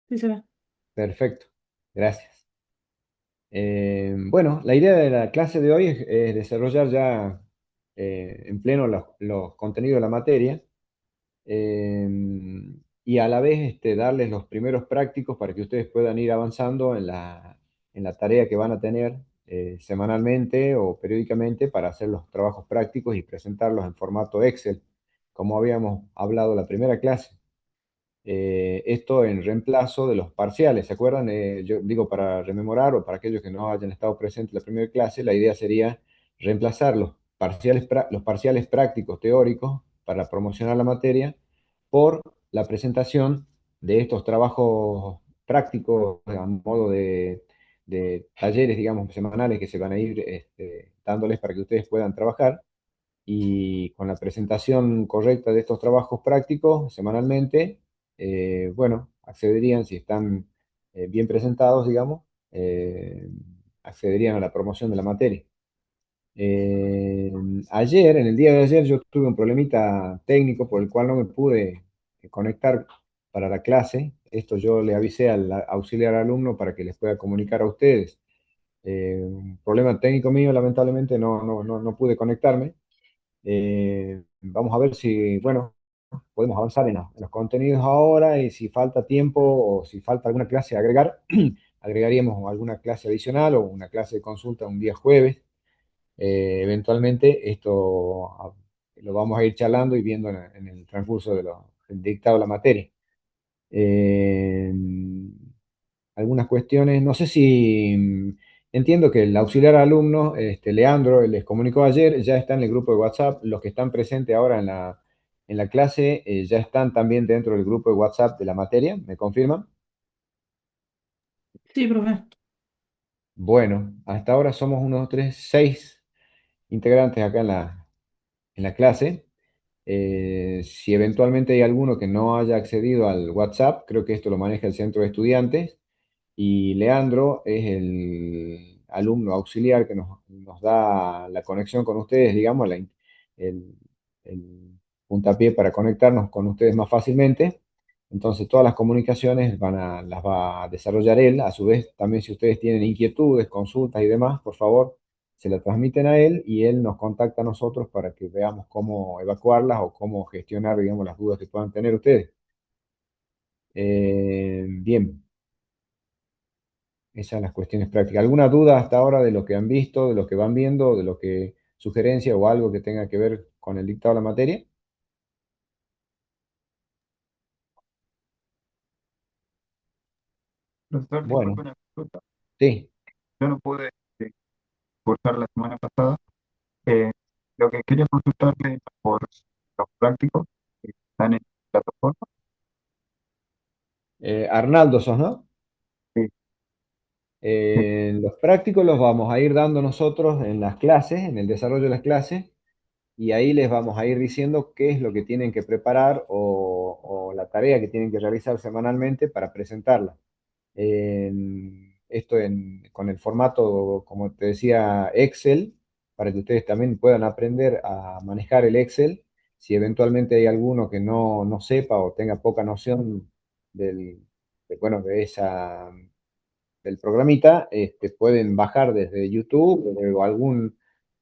Sí se ve. Perfecto, gracias. Bueno, la idea de la clase de hoy es desarrollar ya en pleno los contenidos de la materia eh, y a la vez darles los primeros prácticos para que ustedes puedan ir avanzando en la tarea que van a tener semanalmente o periódicamente para hacer los trabajos prácticos y presentarlos en formato Excel, como habíamos hablado la primera clase. Esto en reemplazo de los parciales, ¿se acuerdan? Yo digo para rememorar o para aquellos que no hayan estado presentes en la primera clase, la idea sería reemplazar los parciales prácticos teóricos para promocionar la materia por la presentación de estos trabajos prácticos a modo de talleres, digamos, semanales que se van a ir dándoles para que ustedes puedan trabajar y con la presentación correcta de estos trabajos prácticos semanalmente, bueno, accederían, si están bien presentados, digamos, eh, accederían a la promoción de la materia. Eh, Ayer, en el día de ayer, yo tuve un problemita técnico por el cual no me pude conectar para la clase. Esto yo le avisé al auxiliar alumno para que les pueda comunicar a ustedes. Un problema técnico mío, lamentablemente no pude conectarme. Vamos a ver si, bueno, podemos avanzar en los contenidos ahora y si falta tiempo o si falta alguna clase agregar, agregaríamos alguna clase adicional o una clase de consulta un día jueves. Eventualmente esto lo vamos a ir charlando y viendo en el transcurso del dictado de la materia. Eh, Algunas cuestiones. No sé si entiendo que el auxiliar alumno, Leandro, les comunicó ayer, ya está en el grupo de WhatsApp. Los que están presentes ahora en la clase ya están también dentro del grupo de WhatsApp de la materia, ¿me confirman? Sí, profe. Bueno, hasta ahora somos unos tres, seis integrantes acá en la clase. Si eventualmente hay alguno que no haya accedido al WhatsApp, creo que esto lo maneja el centro de estudiantes. Y Leandro es el alumno auxiliar que nos da la conexión con ustedes, digamos, el, el puntapié para conectarnos con ustedes más fácilmente. Entonces, todas las comunicaciones las va a desarrollar él. A su vez, también si ustedes tienen inquietudes, consultas y demás, por favor, se las transmiten a él y él nos contacta a nosotros para que veamos cómo evacuarlas o cómo gestionar, digamos, las dudas que puedan tener ustedes. Bien. Esas son las cuestiones prácticas. ¿Alguna duda hasta ahora de lo que han visto, de lo que van viendo, de lo que sugerencia o algo que tenga que ver con el dictado de la materia? Profesor, disculpe Bueno, una consulta. sí. Yo no pude cursar la semana pasada. Eh, lo que quería consultarle por los prácticos que están en la plataforma. Arnaldo sos, ¿no? Sí, sí, Los prácticos los vamos a ir dando nosotros en las clases, en el desarrollo de las clases, y ahí les vamos a ir diciendo qué es lo que tienen que preparar o la tarea que tienen que realizar semanalmente para presentarla. Esto con el formato, como te decía, Excel, para que ustedes también puedan aprender a manejar el Excel. Si eventualmente hay alguno que no sepa o tenga poca noción del, bueno, del programita, pueden bajar desde YouTube o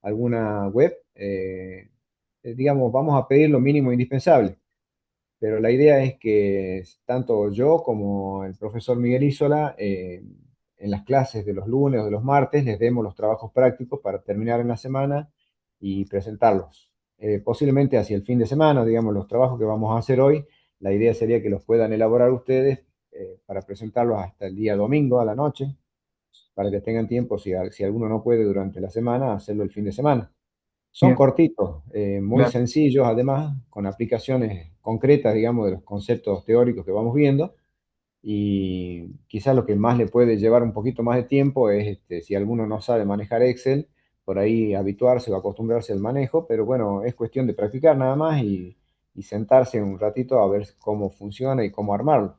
alguna web. Digamos, vamos a pedir lo mínimo indispensable, pero la idea es que tanto yo como el profesor Miguel Isola, en las clases de los lunes o de los martes, les demos los trabajos prácticos para terminar en la semana y presentarlos. Posiblemente hacia el fin de semana, digamos, los trabajos que vamos a hacer hoy, la idea sería que los puedan elaborar ustedes para presentarlos hasta el día domingo a la noche, para que tengan tiempo, si alguno no puede durante la semana, hacerlo el fin de semana. Son bien, cortitos, muy claro. sencillos además, con aplicaciones concretas, digamos, de los conceptos teóricos que vamos viendo. Y quizás lo que más le puede llevar un poquito más de tiempo es, si alguno no sabe manejar Excel, por ahí habituarse o acostumbrarse al manejo, pero bueno, es cuestión de practicar nada más y sentarse un ratito a ver cómo funciona y cómo armarlo.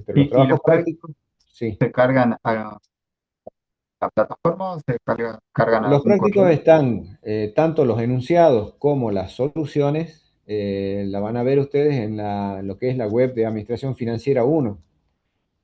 Pero los ¿Y los trabajos prácticos prácticos, sí. se cargan a la plataforma o cargan a Los algún prácticos correo? están, tanto los enunciados como las soluciones, la van a ver ustedes en lo que es la web de Administración Financiera 1.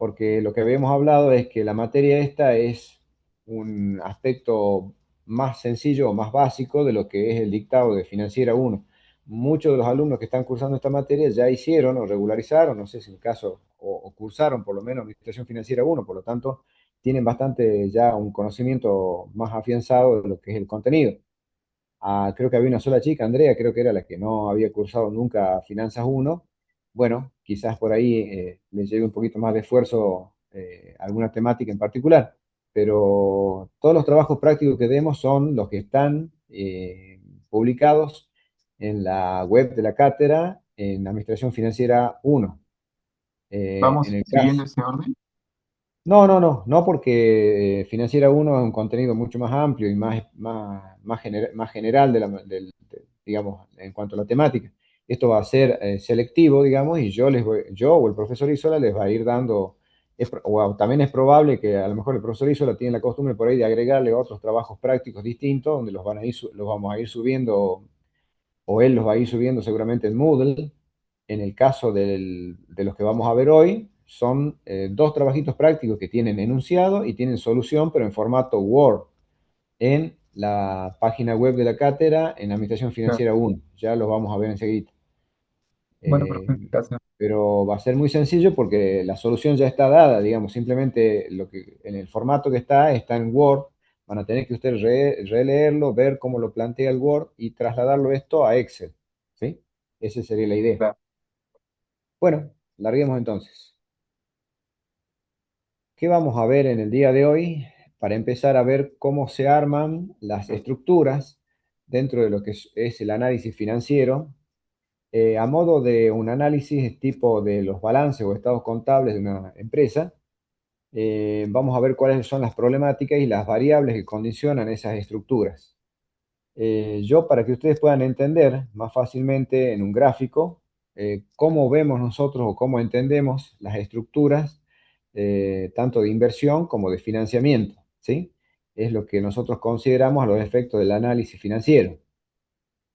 porque lo que habíamos hablado es que la materia esta es un aspecto más sencillo o más básico de lo que es el dictado de Financiera uno. Muchos de los alumnos que están cursando esta materia ya hicieron o regularizaron, no sé si en el caso, o cursaron por lo menos Administración Financiera uno, por lo tanto, tienen bastante ya un conocimiento más afianzado de lo que es el contenido. Creo que había una sola chica, Andrea, creo que era la que no había cursado nunca Finanzas uno. Bueno, quizás por ahí le lleve un poquito más de esfuerzo alguna temática en particular, pero todos los trabajos prácticos que demos son los que están publicados en la web de la cátedra en Administración Financiera uno. En ¿Vamos el siguiendo caso, ese orden? no, porque Financiera uno es un contenido mucho más amplio y más general digamos, en cuanto a la temática. Esto va a ser selectivo, digamos, y yo o el profesor Isola les va a ir dando, también es probable que a lo mejor el profesor Isola tiene la costumbre por ahí de agregarle otros trabajos prácticos distintos, donde los vamos a ir subiendo o él los va a ir subiendo seguramente en Moodle. En el caso de los que vamos a ver hoy, son dos trabajitos prácticos que tienen enunciado y tienen solución, pero en formato Word, en la página web de la cátedra en Administración Claro. Financiera uno. Ya los vamos a ver enseguida. Bueno, Eh, gracias. pero va a ser muy sencillo porque la solución ya está dada, digamos, simplemente lo que en el formato que está en Word. Van a tener que ustedes releerlo, ver cómo lo plantea el Word y trasladarlo esto a Excel, ¿sí? Esa sería la idea. Claro. Bueno, larguemos entonces. ¿Qué vamos a ver en el día de hoy? Para empezar a ver cómo se arman las estructuras dentro de lo que es el análisis financiero, a modo de un análisis tipo de los balances o estados contables de una empresa. Vamos a ver cuáles son las problemáticas y las variables que condicionan esas estructuras. Yo, para que ustedes puedan entender más fácilmente en un gráfico, cómo vemos nosotros o cómo entendemos las estructuras, tanto de inversión como de financiamiento, ¿sí? Es lo que nosotros consideramos a los efectos del análisis financiero.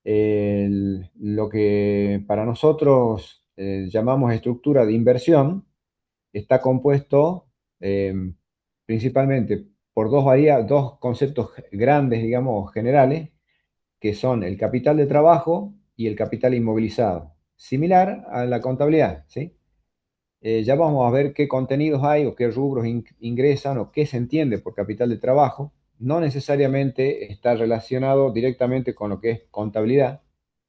Lo que para nosotros llamamos estructura de inversión está compuesto eh, principalmente por dos conceptos grandes, digamos, generales, que son el capital de trabajo y el capital inmovilizado, similar a la contabilidad, ¿sí? Ya vamos a ver qué contenidos hay o qué rubros ingresan o qué se entiende por capital de trabajo. No necesariamente está relacionado directamente con lo que es contabilidad.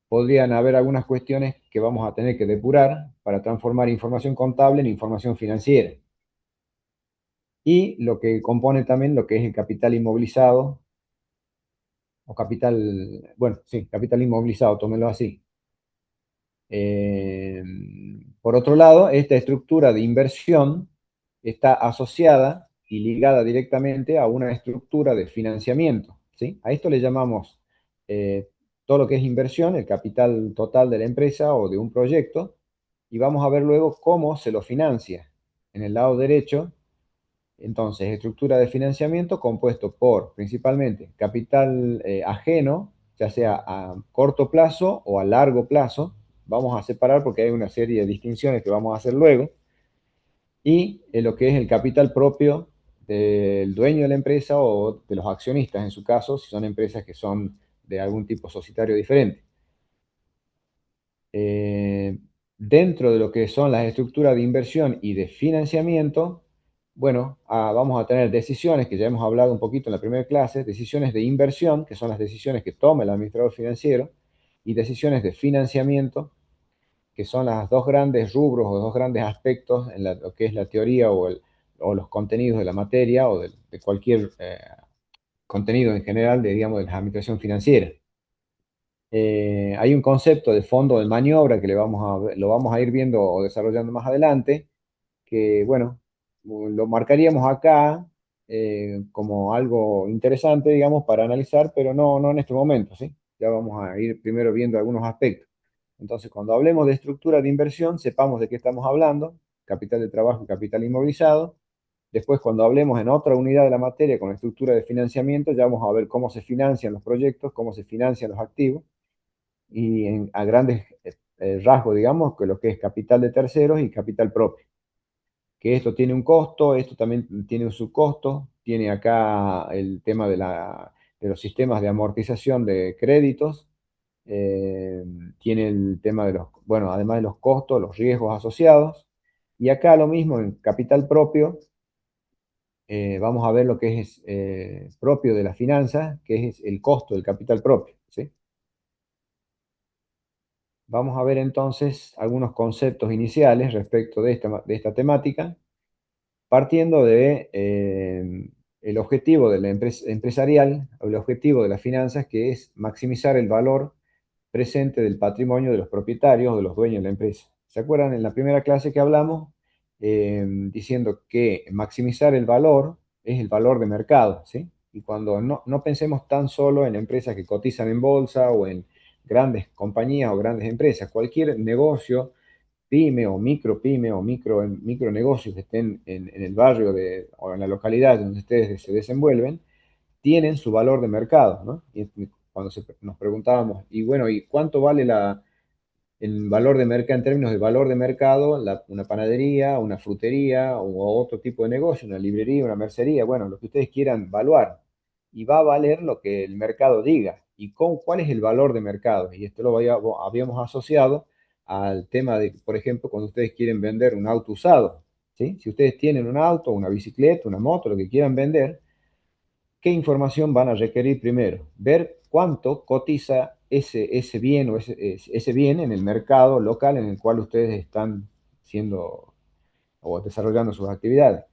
Podrían haber algunas cuestiones que vamos a tener que depurar para transformar información contable en información financiera. Y lo que compone también lo que es el capital inmovilizado o capital, bueno, sí, capital inmovilizado, tómenlo así. Eh, por otro lado, esta estructura de inversión está asociada y ligada directamente a una estructura de financiamiento, ¿sí? A esto le llamamos todo lo que es inversión, el capital total de la empresa o de un proyecto, y vamos a ver luego cómo se lo financia. En el lado derecho, entonces, estructura de financiamiento compuesto por principalmente capital ajeno, ya sea a corto plazo o a largo plazo. Vamos a separar porque hay una serie de distinciones que vamos a hacer luego. Y lo que es el capital propio del dueño de la empresa o de los accionistas, en su caso, si son empresas que son de algún tipo societario diferente. Eh, Dentro de lo que son las estructuras de inversión y de financiamiento, bueno, vamos a tener decisiones que ya hemos hablado un poquito en la primera clase, decisiones de inversión, que son las decisiones que toma el administrador financiero, y decisiones de financiamiento, que son las dos grandes rubros o dos grandes aspectos en lo que es la teoría o los contenidos de la materia o de cualquier contenido en general de, digamos, de la administración financiera. Hay un concepto de fondo de maniobra que lo vamos a ir viendo o desarrollando más adelante, que bueno, lo marcaríamos acá como algo interesante, digamos, para analizar, pero no en este momento, ¿sí? Ya vamos a ir primero viendo algunos aspectos. Entonces, cuando hablemos de estructura de inversión, sepamos de qué estamos hablando, capital de trabajo y capital inmovilizado. Después, cuando hablemos en otra unidad de la materia con estructura de financiamiento, ya vamos a ver cómo se financian los proyectos, cómo se financian los activos y a grandes rasgos, digamos, que lo que es capital de terceros y capital propio. que esto tiene un costo, esto también tiene un subcosto, tiene acá el tema de los sistemas de amortización de créditos, eh, tiene el tema de los, bueno, además de los costos, los riesgos asociados, y acá lo mismo en capital propio, vamos a ver lo que es propio de las finanzas, que es el costo del capital propio, ¿sí? Vamos a ver entonces algunos conceptos iniciales respecto de esta temática, partiendo de el objetivo de la empresarial, o el objetivo de las finanzas, que es maximizar el valor presente del patrimonio de los propietarios o de los dueños de la empresa. ¿Se acuerdan en la primera clase que hablamos? Diciendo que maximizar el valor es el valor de mercado, ¿sí? Y cuando no pensemos tan solo en empresas que cotizan en bolsa o en grandes compañías o grandes empresas, cualquier negocio, pyme o micro pyme o micro negocios que estén en el barrio o en la localidad donde ustedes se desenvuelven, tienen su valor de mercado, ¿no? Y cuando nos preguntábamos, y bueno, ¿y cuánto vale el valor de mercado en términos de valor de mercado, una panadería, una frutería o otro tipo de negocio, una librería, una mercería, bueno, lo que ustedes quieran evaluar? Y va a valer lo que el mercado diga. ¿Y cuál es el valor de mercado? Y esto habíamos asociado al tema de, por ejemplo, cuando ustedes quieren vender un auto usado, ¿sí? Si ustedes tienen un auto, una bicicleta, una moto, lo que quieran vender, ¿qué información van a requerir primero? Ver cuánto cotiza ese bien o ese bien en el mercado local en el cual ustedes están siendo o desarrollando sus actividades.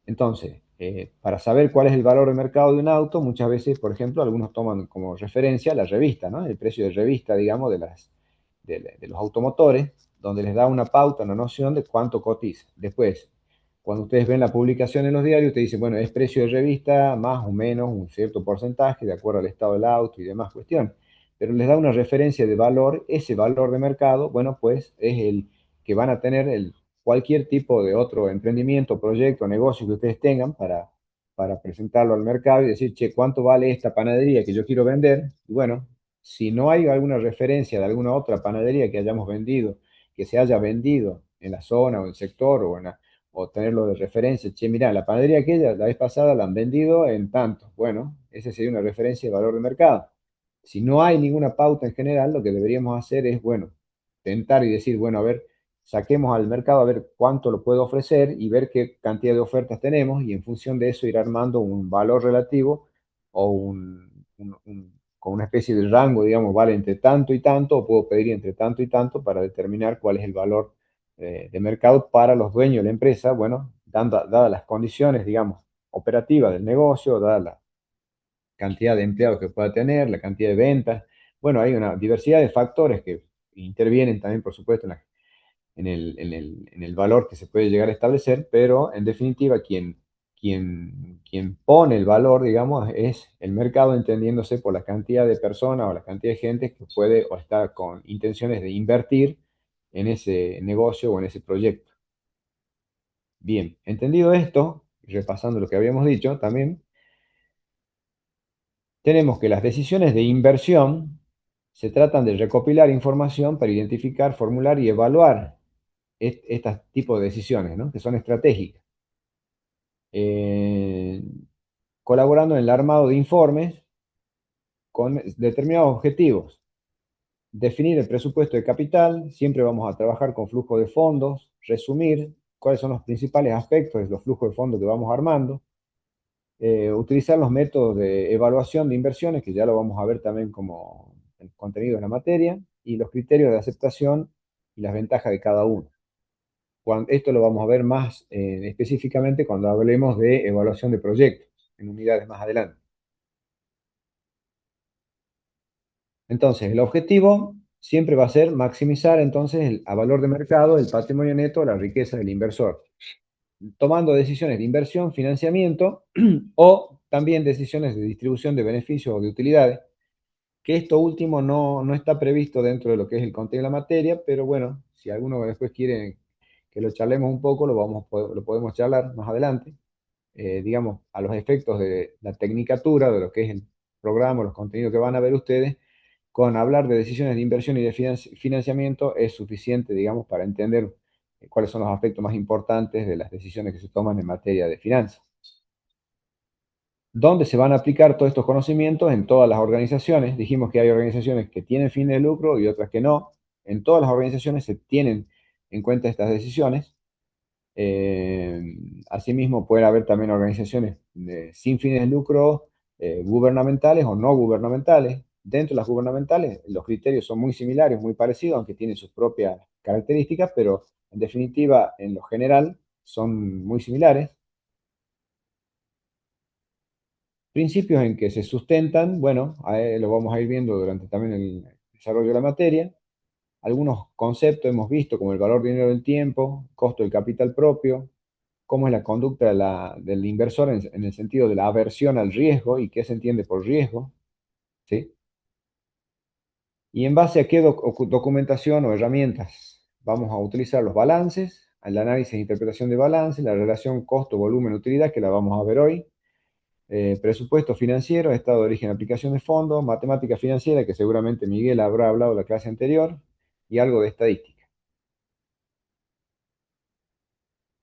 Entonces, para saber cuál es el valor de mercado de un auto, muchas veces, por ejemplo, algunos toman como referencia la revista, ¿no? El precio de revista, digamos, de los automotores, donde les da una pauta, una noción de cuánto cotiza. Después, cuando ustedes ven la publicación en los diarios, ustedes dicen, bueno, es precio de revista más o menos un cierto porcentaje de acuerdo al estado del auto y demás cuestiones. Pero les da una referencia de valor, ese valor de mercado, bueno, pues es el que van a tener cualquier tipo de otro emprendimiento, proyecto, negocio que ustedes tengan para presentarlo al mercado y decir, che, ¿cuánto vale esta panadería que yo quiero vender? Y bueno, si no hay alguna referencia de alguna otra panadería que hayamos vendido, que se haya vendido en la zona o en el sector o tenerlo de referencia, che, mirá, la panadería aquella, la vez pasada la han vendido en tanto. Bueno, esa sería una referencia de valor de mercado. Si no hay ninguna pauta en general, lo que deberíamos hacer es, bueno, tentar y decir, bueno, a ver, saquemos al mercado a ver cuánto lo puede ofrecer y ver qué cantidad de ofertas tenemos y en función de eso ir armando un valor relativo o con una especie de rango, digamos, vale entre tanto y tanto, o puedo pedir entre tanto y tanto para determinar cuál es el valor de mercado para los dueños de la empresa, bueno, dadas las condiciones, digamos, operativas del negocio, dada la cantidad de empleados que pueda tener, la cantidad de ventas. Bueno, hay una diversidad de factores que intervienen también, por supuesto, en el valor que se puede llegar a establecer, pero en definitiva quien pone el valor, digamos, es el mercado, entendiéndose por la cantidad de personas o la cantidad de gente que puede o está con intenciones de invertir en ese negocio o en ese proyecto. Bien, entendido esto, repasando lo que habíamos dicho, también tenemos que las decisiones de inversión se tratan de recopilar información para identificar, formular y evaluar estos tipos de decisiones, ¿no? Que son estratégicas. Eh, Colaborando en el armado de informes con determinados objetivos. Definir el presupuesto de capital, siempre vamos a trabajar con flujo de fondos, resumir cuáles son los principales aspectos de los flujos de fondos que vamos armando, utilizar los métodos de evaluación de inversiones, que ya lo vamos a ver también como el contenido de la materia, y los criterios de aceptación y las ventajas de cada uno. Esto lo vamos a ver más específicamente cuando hablemos de evaluación de proyectos, en unidades más adelante. Entonces, el objetivo siempre va a ser maximizar entonces a valor de mercado el patrimonio neto, la riqueza del inversor, tomando decisiones de inversión, financiamiento o también decisiones de distribución de beneficios o de utilidades, que esto último no está previsto dentro de lo que es el contenido de la materia, pero bueno, si alguno después quiere que lo charlemos un poco, lo podemos charlar más adelante. Digamos, a los efectos de la tecnicatura, de lo que es el programa, los contenidos que van a ver ustedes, con hablar de decisiones de inversión y de financiamiento es suficiente, digamos, para entender cuáles son los aspectos más importantes de las decisiones que se toman en materia de finanzas. ¿Dónde se van a aplicar todos estos conocimientos? En todas las organizaciones. Dijimos que hay organizaciones que tienen fines de lucro y otras que no. En todas las organizaciones se tienen en cuenta estas decisiones. Eh, Asimismo, puede haber también organizaciones sin fines de lucro, gubernamentales o no gubernamentales. Dentro de las gubernamentales, los criterios son muy similares, muy parecidos, aunque tienen sus propias características, pero en definitiva, en lo general, son muy similares. Principios en que se sustentan, bueno, lo vamos a ir viendo durante también el desarrollo de la materia. Algunos conceptos hemos visto, como el valor dinero del tiempo, costo del capital propio, cómo es la conducta del inversor en el sentido de la aversión al riesgo y qué se entiende por riesgo, ¿sí? Y en base a qué documentación o herramientas vamos a utilizar los balances, el análisis e interpretación de balance, la relación costo-volumen-utilidad, que la vamos a ver hoy, presupuesto financiero, estado de origen, aplicación de fondos, matemática financiera, que seguramente Miguel habrá hablado en la clase anterior, y algo de estadística.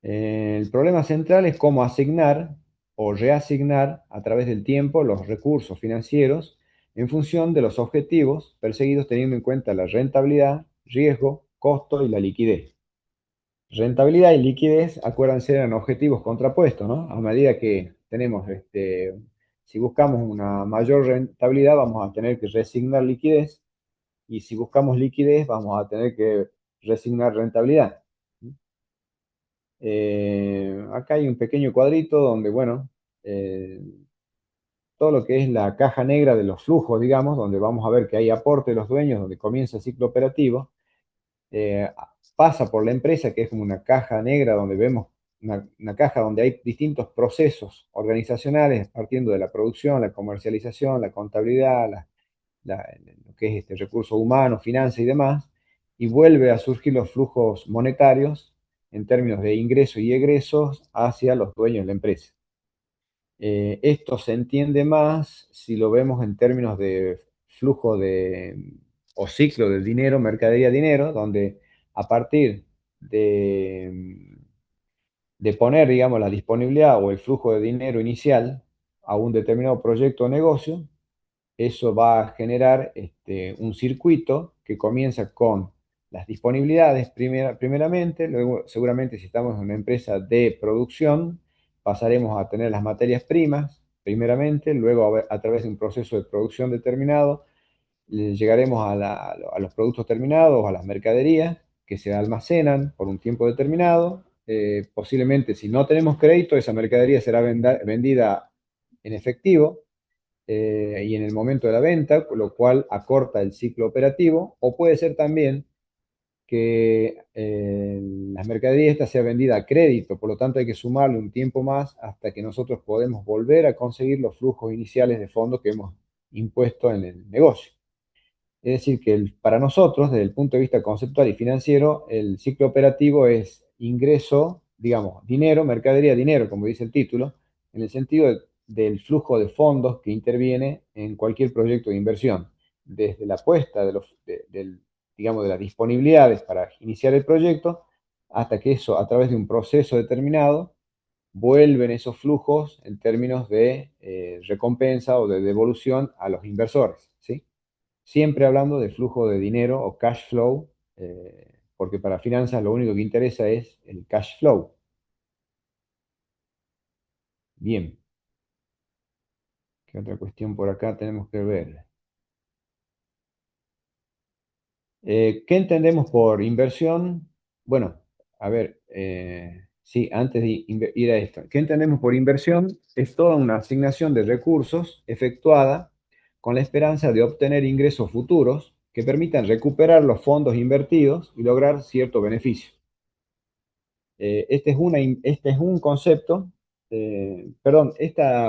El problema central es cómo asignar o reasignar a través del tiempo los recursos financieros en función de los objetivos perseguidos teniendo en cuenta la rentabilidad, riesgo, costo y la liquidez. Rentabilidad y liquidez, acuérdense, eran objetivos contrapuestos, ¿no? A medida que tenemos, si buscamos una mayor rentabilidad, vamos a tener que resignar liquidez, y si buscamos liquidez, vamos a tener que resignar rentabilidad. Acá hay un pequeño cuadrito donde, bueno, eh, todo lo que es la caja negra de los flujos, digamos, donde vamos a ver que hay aporte de los dueños, donde comienza el ciclo operativo, eh, pasa por la empresa, que es como una caja negra donde vemos una caja donde hay distintos procesos organizacionales, partiendo de la producción, la comercialización, la contabilidad, lo que es este recurso humano, finanzas y demás, y vuelve a surgir los flujos monetarios en términos de ingresos y egresos hacia los dueños de la empresa. Esto se entiende más si lo vemos en términos de flujo o ciclo del dinero, mercadería-dinero, donde a partir de poner, digamos, la disponibilidad o el flujo de dinero inicial a un determinado proyecto o negocio, eso va a generar un circuito que comienza con las disponibilidades primeramente, luego seguramente si estamos en una empresa de producción, pasaremos a tener las materias primas primeramente, luego a través de un proceso de producción determinado, llegaremos a los productos terminados, a las mercaderías que se almacenan por un tiempo determinado. Posiblemente si no tenemos crédito, esa mercadería será vendida en efectivo, y en el momento de la venta, lo cual acorta el ciclo operativo, o puede ser también que las mercaderías esta sea vendida a crédito, por lo tanto hay que sumarle un tiempo más hasta que nosotros podemos volver a conseguir los flujos iniciales de fondos que hemos impuesto en el negocio. Es decir, que para nosotros, desde el punto de vista conceptual y financiero, el ciclo operativo es ingreso, digamos, dinero, mercadería, dinero, como dice el título, en el sentido del flujo de fondos que interviene en cualquier proyecto de inversión, desde la puesta digamos, de las disponibilidades para iniciar el proyecto, hasta que eso, a través de un proceso determinado, vuelven esos flujos en términos de recompensa o de devolución a los inversores, ¿sí? Siempre hablando de flujo de dinero o cash flow, porque para finanzas lo único que interesa es el cash flow. Bien, ¿qué otra cuestión por acá tenemos que ver? ¿Qué entendemos por inversión? Bueno, a ver, sí, antes de ir a esto, ¿qué entendemos por inversión? Es toda una asignación de recursos efectuada con la esperanza de obtener ingresos futuros que permitan recuperar los fondos invertidos y lograr cierto beneficio. Este es un concepto, perdón,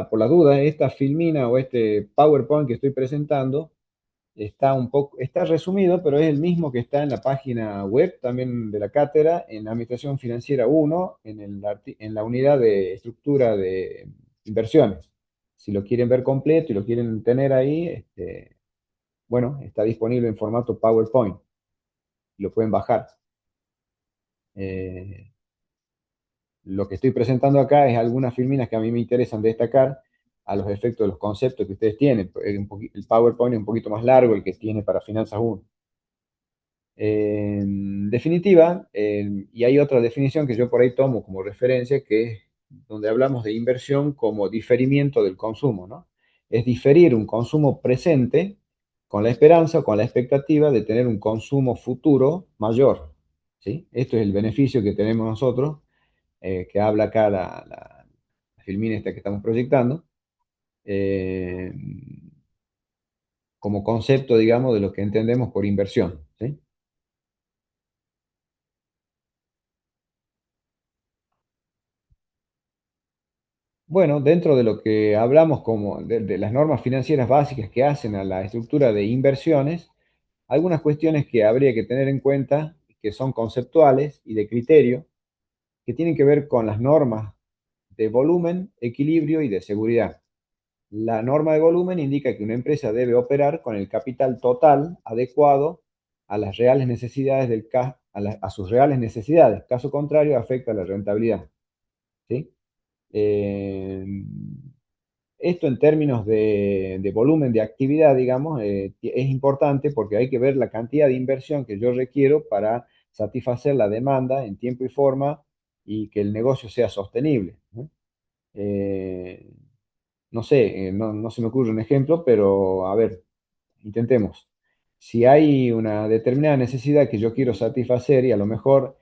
por la duda, esta filmina o este PowerPoint que estoy presentando está resumido, pero es el mismo que está en la página web también de la cátedra, en Administración Financiera 1, en la unidad de estructura de inversiones. Si lo quieren ver completo y lo quieren tener ahí, bueno, está disponible en formato PowerPoint, lo pueden bajar. Lo que estoy presentando acá es algunas filminas que a mí me interesan destacar a los efectos de los conceptos que ustedes tienen. El PowerPoint es un poquito más largo, el que tiene para Finanzas 1. En definitiva, y hay otra definición que yo por ahí tomo como referencia, que es donde hablamos de inversión como diferimiento del consumo, ¿no? Es diferir un consumo presente con la esperanza o con la expectativa de tener un consumo futuro mayor, ¿sí? Esto es el beneficio que tenemos nosotros, que habla acá la filmina esta que estamos proyectando, eh, como concepto, digamos, de lo que entendemos por inversión, ¿sí? Bueno, dentro de lo que hablamos como de las normas financieras básicas que hacen a la estructura de inversiones, algunas cuestiones que habría que tener en cuenta, que son conceptuales y de criterio, que tienen que ver con las normas de volumen, equilibrio y de seguridad. La norma de volumen indica que una empresa debe operar con el capital total adecuado a las reales necesidades a sus reales necesidades. Caso contrario, afecta a la rentabilidad. ¿Sí? Eh, Esto en términos de volumen de actividad, digamos, es importante porque hay que ver la cantidad de inversión que yo requiero para satisfacer la demanda en tiempo y forma y que el negocio sea sostenible, ¿no? Eh, no sé, no se me ocurre un ejemplo, pero a ver, intentemos. Si hay una determinada necesidad que yo quiero satisfacer y a lo mejor,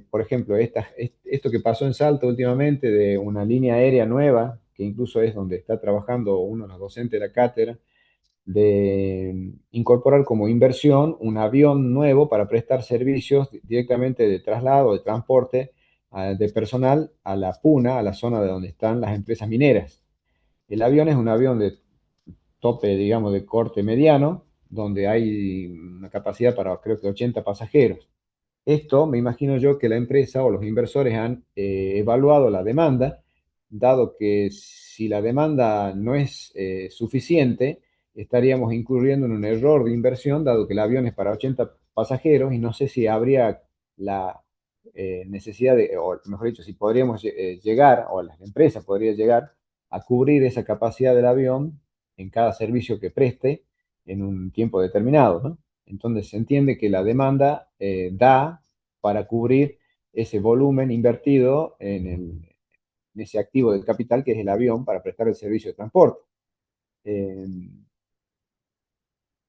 por ejemplo, esto que pasó en Salta últimamente de una línea aérea nueva, que incluso es donde está trabajando uno de los docentes de la cátedra, de incorporar como inversión un avión nuevo para prestar servicios directamente de traslado, de transporte de personal a la Puna, a la zona de donde están las empresas mineras. El avión es un avión de tope, digamos, de corte mediano, donde hay una capacidad para creo que 80 pasajeros. Esto me imagino yo que la empresa o los inversores han evaluado la demanda, dado que si la demanda no es suficiente, estaríamos incurriendo en un error de inversión, dado que el avión es para 80 pasajeros y no sé si habría la necesidad de, o mejor dicho, si podríamos llegar, o la empresa podría llegar a cubrir esa capacidad del avión en cada servicio que preste en un tiempo determinado, ¿no? Entonces se entiende que la demanda da para cubrir ese volumen invertido en ese activo del capital que es el avión para prestar el servicio de transporte. Eh,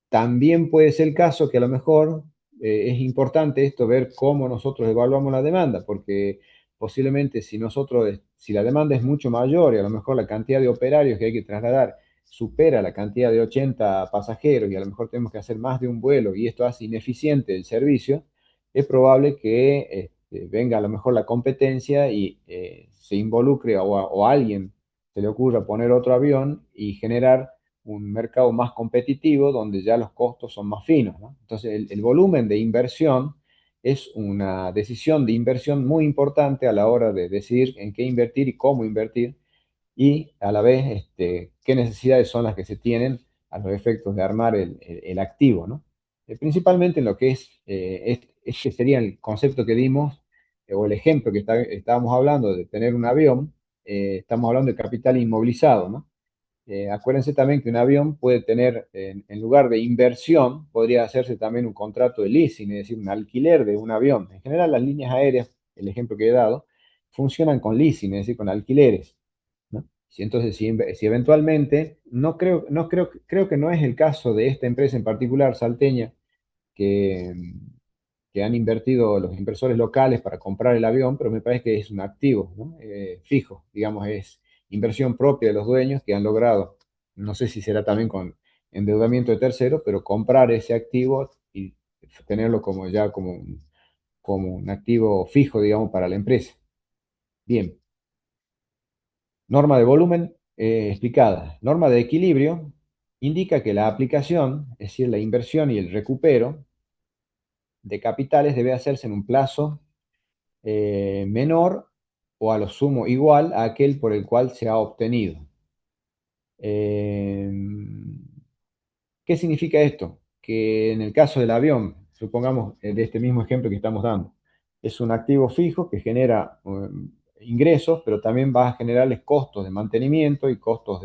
También puede ser el caso que a lo mejor es importante esto, ver cómo nosotros evaluamos la demanda, porque posiblemente si la demanda es mucho mayor y a lo mejor la cantidad de operarios que hay que trasladar supera la cantidad de 80 pasajeros y a lo mejor tenemos que hacer más de un vuelo y esto hace ineficiente el servicio, es probable que venga a lo mejor la competencia y se involucre o a alguien se le ocurra poner otro avión y generar un mercado más competitivo donde ya los costos son más finos, ¿no? Entonces, el volumen de inversión es una decisión de inversión muy importante a la hora de decidir en qué invertir y cómo invertir y a la vez qué necesidades son las que se tienen a los efectos de armar el activo, ¿no? Principalmente en lo que este sería el concepto que dimos o el ejemplo que estábamos hablando de tener un avión, estamos hablando de capital inmovilizado, ¿no? Acuérdense también que un avión puede tener, en lugar de inversión, podría hacerse también un contrato de leasing, es decir, un alquiler de un avión. En general, las líneas aéreas, el ejemplo que he dado, funcionan con leasing, es decir, con alquileres, ¿no? Entonces, si eventualmente, creo que no es el caso de esta empresa en particular, salteña, que, que han invertido los inversores locales para comprar el avión, pero me parece que es un activo, ¿no? Fijo, digamos, es inversión propia de los dueños que han logrado, no sé si será también con endeudamiento de terceros, pero comprar ese activo y tenerlo como un activo fijo, digamos, para la empresa. Bien, norma de volumen explicada. Norma de equilibrio indica que la aplicación, es decir, la inversión y el recupero de capitales debe hacerse en un plazo menor o a lo sumo igual a aquel por el cual se ha obtenido. Eh, ¿Qué significa esto? Que en el caso del avión, supongamos de este mismo ejemplo que estamos dando, Es un activo fijo que genera ingresos, pero también va a generarles costos de mantenimiento y costos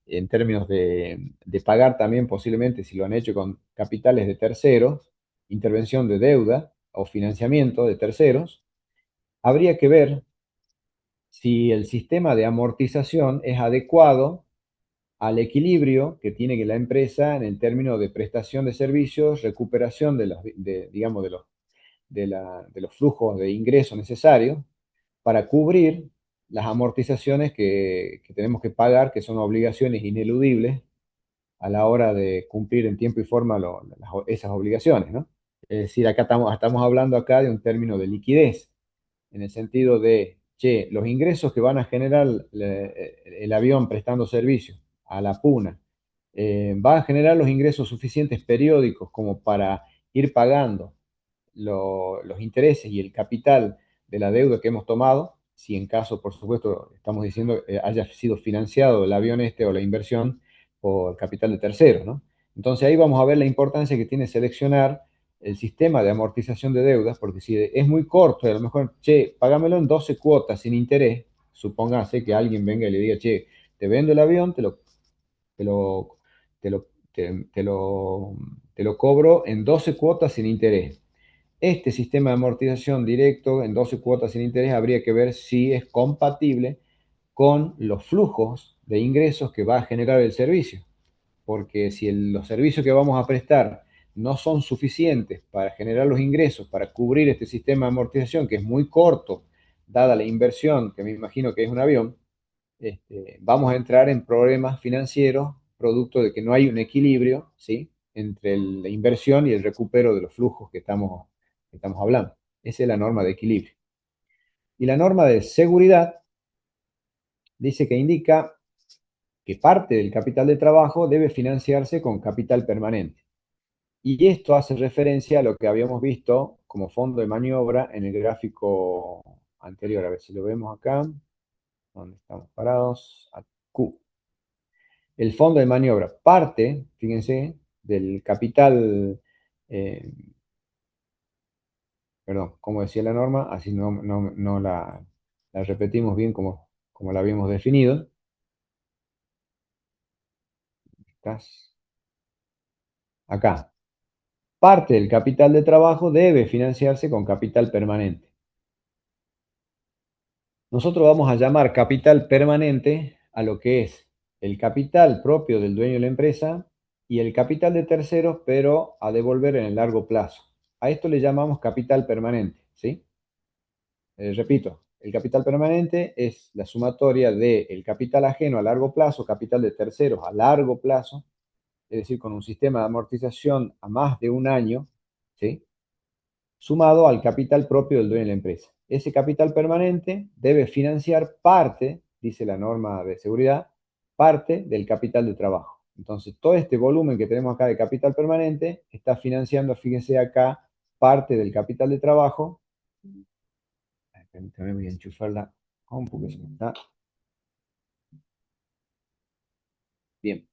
en términos de pagar también posiblemente, si lo han hecho con capitales de terceros, intervención de deuda o financiamiento de terceros. Habría que ver si el sistema de amortización es adecuado al equilibrio que tiene que la empresa en el término de prestación de servicios, recuperación digamos, de los flujos de ingresos necesarios para cubrir las amortizaciones que tenemos que pagar, que son obligaciones ineludibles a la hora de cumplir en tiempo y forma esas obligaciones, ¿no? Es decir, acá estamos hablando acá de un término de liquidez, en el sentido de, che, los ingresos que van a generar el avión prestando servicio a la puna, va a generar los ingresos suficientes periódicos como para ir pagando los intereses y el capital de la deuda que hemos tomado, si en caso, por supuesto, estamos diciendo haya sido financiado el avión este o la inversión por capital de terceros, ¿no? Entonces ahí vamos a ver la importancia que tiene seleccionar el sistema de amortización de deudas, porque si es muy corto y a lo mejor, che, págamelo en 12 cuotas sin interés, supóngase que alguien venga y le diga, che, te vendo el avión, te lo, te lo, te lo cobro en 12 cuotas sin interés. Este sistema de amortización directo en 12 cuotas sin interés habría que ver si es compatible con los flujos de ingresos que va a generar el servicio. Porque si los servicios que vamos a prestar no son suficientes para generar los ingresos, para cubrir este sistema de amortización, que es muy corto, dada la inversión, que me imagino que es un avión, vamos a entrar en problemas financieros producto de que no hay un equilibrio, ¿sí?, entre la inversión y el recupero de los flujos que estamos hablando. Esa es la norma de equilibrio. Y la norma de seguridad dice que indica que parte del capital de trabajo debe financiarse con capital permanente. Y esto hace referencia a lo que habíamos visto como fondo de maniobra en el gráfico anterior. A ver si lo vemos acá, donde estamos parados, a Q. El fondo de maniobra parte, fíjense, del capital, eh, perdón, como decía la norma, así no la repetimos bien como la habíamos definido. ¿Estás? Acá. Parte del capital de trabajo debe financiarse con capital permanente. Nosotros vamos a llamar capital permanente a lo que es el capital propio del dueño de la empresa y el capital de terceros, pero a devolver en el largo plazo. A esto le llamamos capital permanente, ¿sí? Repito, el capital permanente es la sumatoria del capital ajeno a largo plazo, capital de terceros a largo plazo, es decir, con un sistema de amortización a más de un año, ¿sí?, sumado al capital propio del dueño de la empresa. Ese capital permanente debe financiar parte, dice la norma de seguridad, parte del capital de trabajo. Entonces, todo este volumen que tenemos acá de capital permanente está financiando, fíjense acá, parte del capital de trabajo. Permítame, voy a enchufar la compu que se me está. Bien.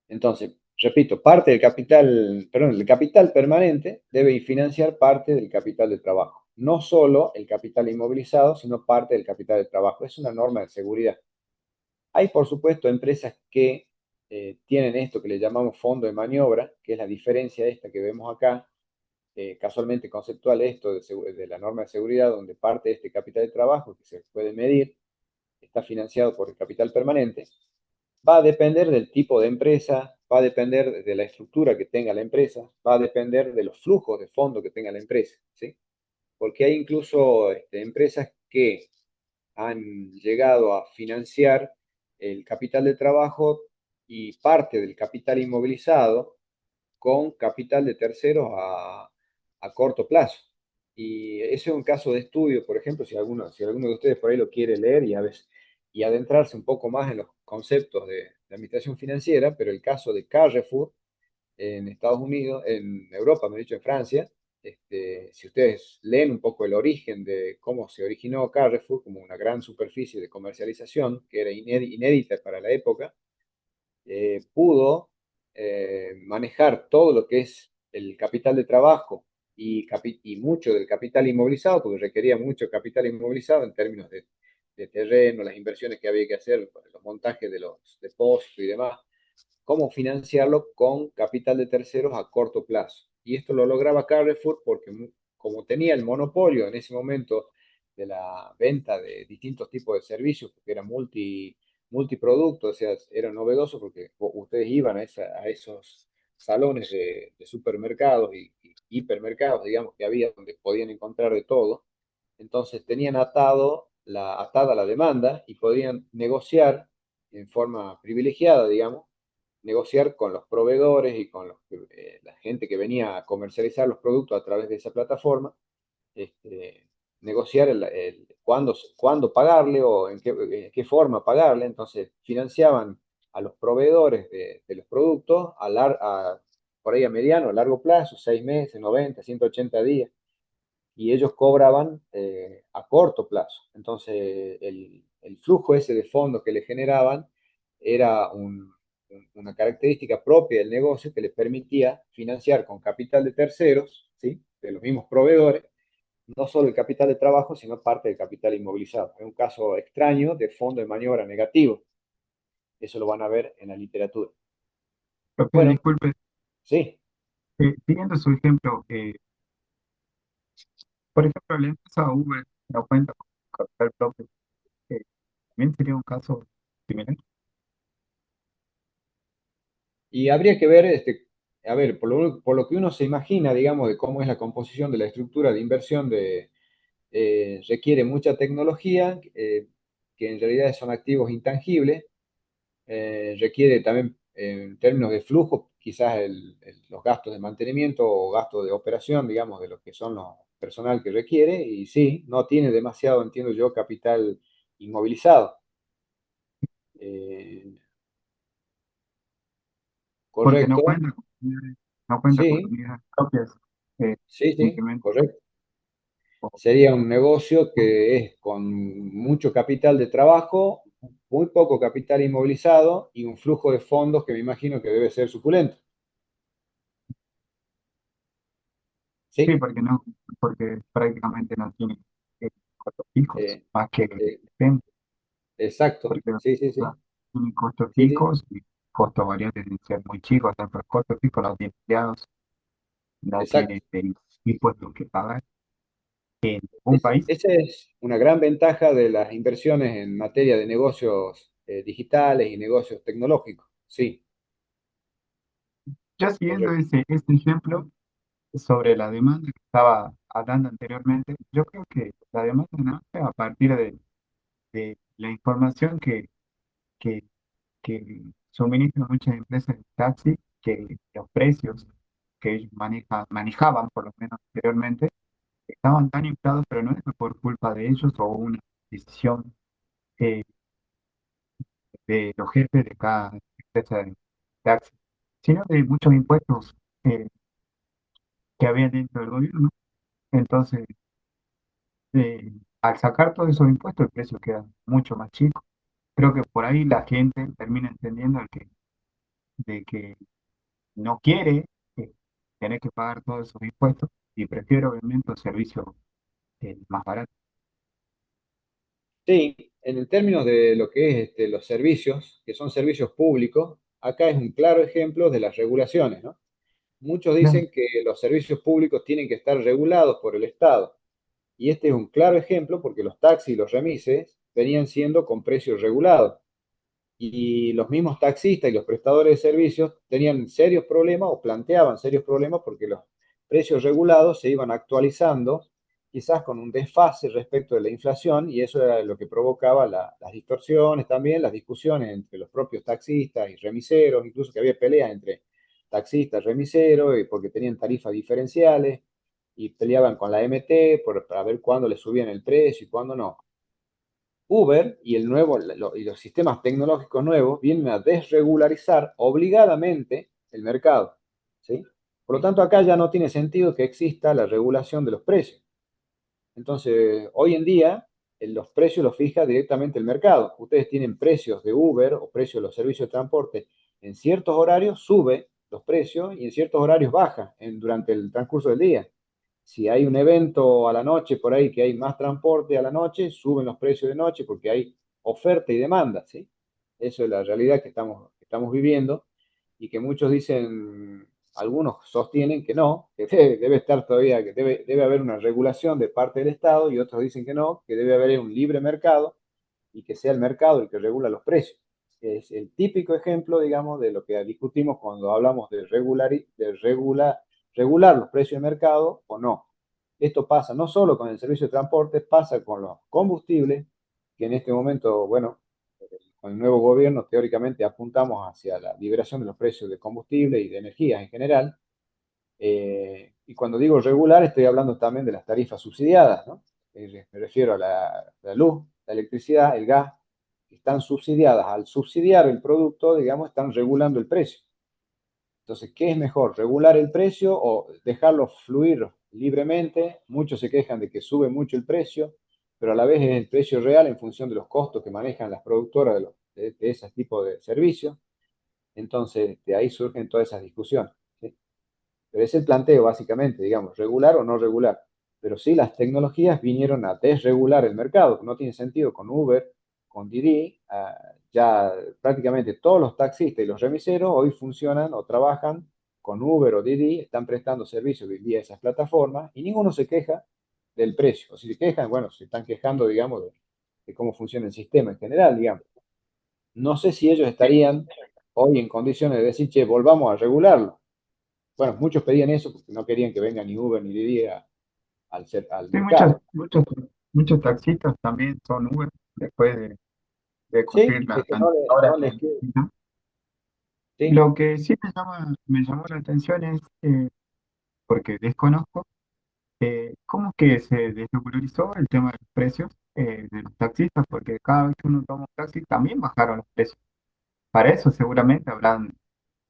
Entonces, repito, parte del capital, perdón, el capital permanente debe financiar parte del capital de trabajo. No solo el capital inmovilizado, sino parte del capital de trabajo. Es una norma de seguridad. Hay, por supuesto, empresas que tienen esto que le llamamos fondo de maniobra, que es la diferencia esta que vemos acá, casualmente conceptual esto de la norma de seguridad, donde parte de este capital de trabajo que se puede medir está financiado por el capital permanente. Va a depender del tipo de empresa, va a depender de la estructura que tenga la empresa, va a depender de los flujos de fondo que tenga la empresa, ¿sí? Porque hay incluso empresas que han llegado a financiar el capital de trabajo y parte del capital inmovilizado con capital de terceros a corto plazo. Y ese es un caso de estudio, por ejemplo, si alguno de ustedes por ahí lo quiere leer y adentrarse un poco más en los conceptos de administración financiera, pero el caso de Carrefour en Estados Unidos, en Europa, me he dicho en Francia, si ustedes leen un poco el origen de cómo se originó Carrefour como una gran superficie de comercialización, que era inédita para la época, pudo manejar todo lo que es el capital de trabajo y mucho del capital inmovilizado, porque requería mucho capital inmovilizado en términos de terreno, las inversiones que había que hacer, los montajes de los depósitos y demás, cómo financiarlo con capital de terceros a corto plazo. Y esto lo lograba Carrefour porque como tenía el monopolio en ese momento de la venta de distintos tipos de servicios, porque era multiproducto, o sea, era novedoso porque ustedes iban a esos salones de supermercados y hipermercados, digamos, que había donde podían encontrar de todo. Entonces tenían atada la demanda y podían negociar en forma privilegiada, digamos, negociar con los proveedores y con la gente que venía a comercializar los productos a través de esa plataforma, este, negociar cuándo pagarle o en qué forma pagarle. Entonces financiaban a los proveedores de los productos por ahí a mediano, a largo plazo, 6 meses, 90, 180 días, y ellos cobraban a corto plazo. Entonces, el flujo ese de fondos que le generaban era una característica propia del negocio que les permitía financiar con capital de terceros, ¿sí? De los mismos proveedores, no solo el capital de trabajo, sino parte del capital inmovilizado. Es un caso extraño de fondo de maniobra negativo. Eso lo van a ver en la literatura. Profe, Bueno, disculpe, sí. siguiendo su ejemplo, por ejemplo, la empresa Uber no cuenta con capital propio, eh, también sería un caso similar. Y habría que ver, a ver, por lo que uno se imagina, digamos, de cómo es la composición de la estructura de inversión requiere mucha tecnología, que en realidad son activos intangibles, requiere también, en términos de flujo, quizás los gastos de mantenimiento o gastos de operación, digamos, de lo que son los personal que requiere, y sí, no tiene demasiado, entiendo yo, capital inmovilizado. Eh, Porque no correcto, cuenta con no cuenta con sí, unidades propias, sí, sí, simplemente. correcto. Sería un negocio que es con mucho capital de trabajo, muy poco capital inmovilizado y un flujo de fondos que me imagino que debe ser suculento. Sí, ¿Sí? porque no, porque prácticamente no tiene costos fijos, Eh, más que eh, depende, exacto. porque Sí, sí, sí. ah, tiene costos Sí, sí. fijos y costos variables de ser muy chicos, o los costos fijos los tiene empleados, no tiene Exacto. impuestos que pagar en un país. Esa es una gran ventaja de las inversiones en materia de negocios digitales y negocios tecnológicos. Sí, Ya siguiendo correcto. ese ejemplo sobre la demanda que estaba hablando anteriormente, yo creo que la demanda nace a partir de la información que que suministran muchas empresas de taxi, que los precios que ellos manejaban, por lo menos anteriormente, estaban tan inflados, pero no es por culpa de ellos o una decisión eh, de los jefes de cada empresa de taxi, sino de muchos impuestos eh, que había dentro del gobierno. Entonces, al sacar todos esos impuestos, el precio queda mucho más chico. Creo que por ahí la gente termina entendiendo de que no quiere eh, tener que pagar todos esos impuestos y prefiere obviamente un servicio más barato. Sí, en el término de lo que es los servicios, que son servicios públicos, acá es un claro ejemplo de las regulaciones, ¿no? Muchos Claro, dicen que los servicios públicos tienen que estar regulados por el Estado. Y este es un claro ejemplo porque los taxis y los remises venían siendo con precios regulados. Y los mismos taxistas y los prestadores de servicios tenían serios problemas o planteaban serios problemas porque los precios regulados se iban actualizando, quizás con un desfase respecto de la inflación, y eso era lo que provocaba las distorsiones también, las discusiones entre los propios taxistas y remiseros, incluso que había peleas entre taxistas, remiseros, y porque tenían tarifas diferenciales y peleaban con la MT para ver cuándo le subían el precio y cuándo no. Uber y los sistemas tecnológicos nuevos vienen a desregularizar obligadamente el mercado, ¿sí? Por lo tanto, acá ya no tiene sentido que exista la regulación de los precios. Entonces, hoy en día, los precios los fija directamente el mercado. Ustedes tienen precios de Uber o precios de los servicios de transporte. En ciertos horarios sube los precios y en ciertos horarios baja durante el transcurso del día. si hay un evento a la noche por ahí que hay más transporte a la noche, suben los precios de noche porque hay oferta y demanda, ¿sí? Eso es la realidad que estamos viviendo y que muchos dicen, algunos sostienen que no, que debe estar todavía, que debe haber una regulación de parte del Estado y otros dicen que no, que debe haber un libre mercado y que sea el mercado el que regula los precios. Es el típico ejemplo, digamos, de lo que discutimos cuando hablamos de regular los precios de mercado o no. Esto pasa no solo con el servicio de transporte, pasa con los combustibles, que en este momento, bueno, con el nuevo gobierno teóricamente apuntamos hacia la liberación de los precios de combustible y de energías en general. Y cuando digo regular, estoy hablando también de las tarifas subsidiadas, ¿no? Me refiero a la luz, la electricidad, el gas, que están subsidiadas. Al subsidiar el producto, digamos, están regulando el precio. Entonces, ¿qué es mejor? ¿Regular el precio o dejarlo fluir libremente? Muchos se quejan de que sube mucho el precio, pero a la vez es el precio real en función de los costos que manejan las productoras de ese tipo de servicios. Entonces, de ahí surgen todas esas discusiones, ¿sí? Pero es el planteo, básicamente, digamos, regular o no regular. Pero sí, las tecnologías vinieron a desregular el mercado. No tiene sentido con Uber, con Didi. Ya prácticamente todos los taxistas y los remiseros hoy funcionan o trabajan con Uber o Didi, están prestando servicios vía esas plataformas y ninguno se queja del precio. O si se quejan, bueno, se están quejando, digamos, de cómo funciona el sistema en general, digamos. No sé si ellos estarían hoy en condiciones de decir, che, volvamos a regularlo. Bueno, muchos pedían eso porque no querían que venga ni Uber ni Didi al Sí, muchos, mercado. muchos, muchos taxistas también son Uber después de Sí, cumplir es las que horas no que les queda. necesitan. Sí, Lo que sí me llamó la atención es, porque desconozco, cómo que se desregularizó el tema de los precios de los taxistas, porque cada vez que uno toma un taxi también bajaron los precios. Para eso seguramente habrán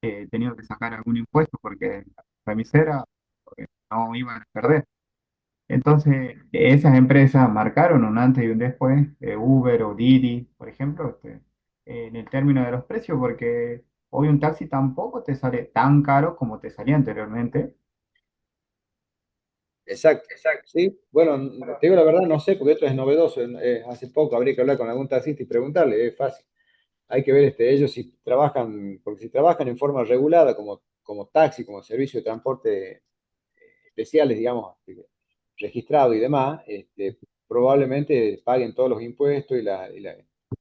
tenido que sacar algún impuesto porque la remisera no iban a perder. Entonces, esas empresas marcaron un antes y un después, Uber o Didi, por ejemplo, en el término de los precios, porque hoy un taxi tampoco te sale tan caro como te salía anteriormente. exacto. Sí, bueno, te digo la verdad, no sé, porque esto es novedoso. Hace poco habría que hablar con algún taxista y preguntarle, es fácil. Hay que ver ellos si trabajan, porque si trabajan en forma regulada como taxi, como servicio de transporte especiales, digamos, registrado y demás, probablemente paguen todos los impuestos y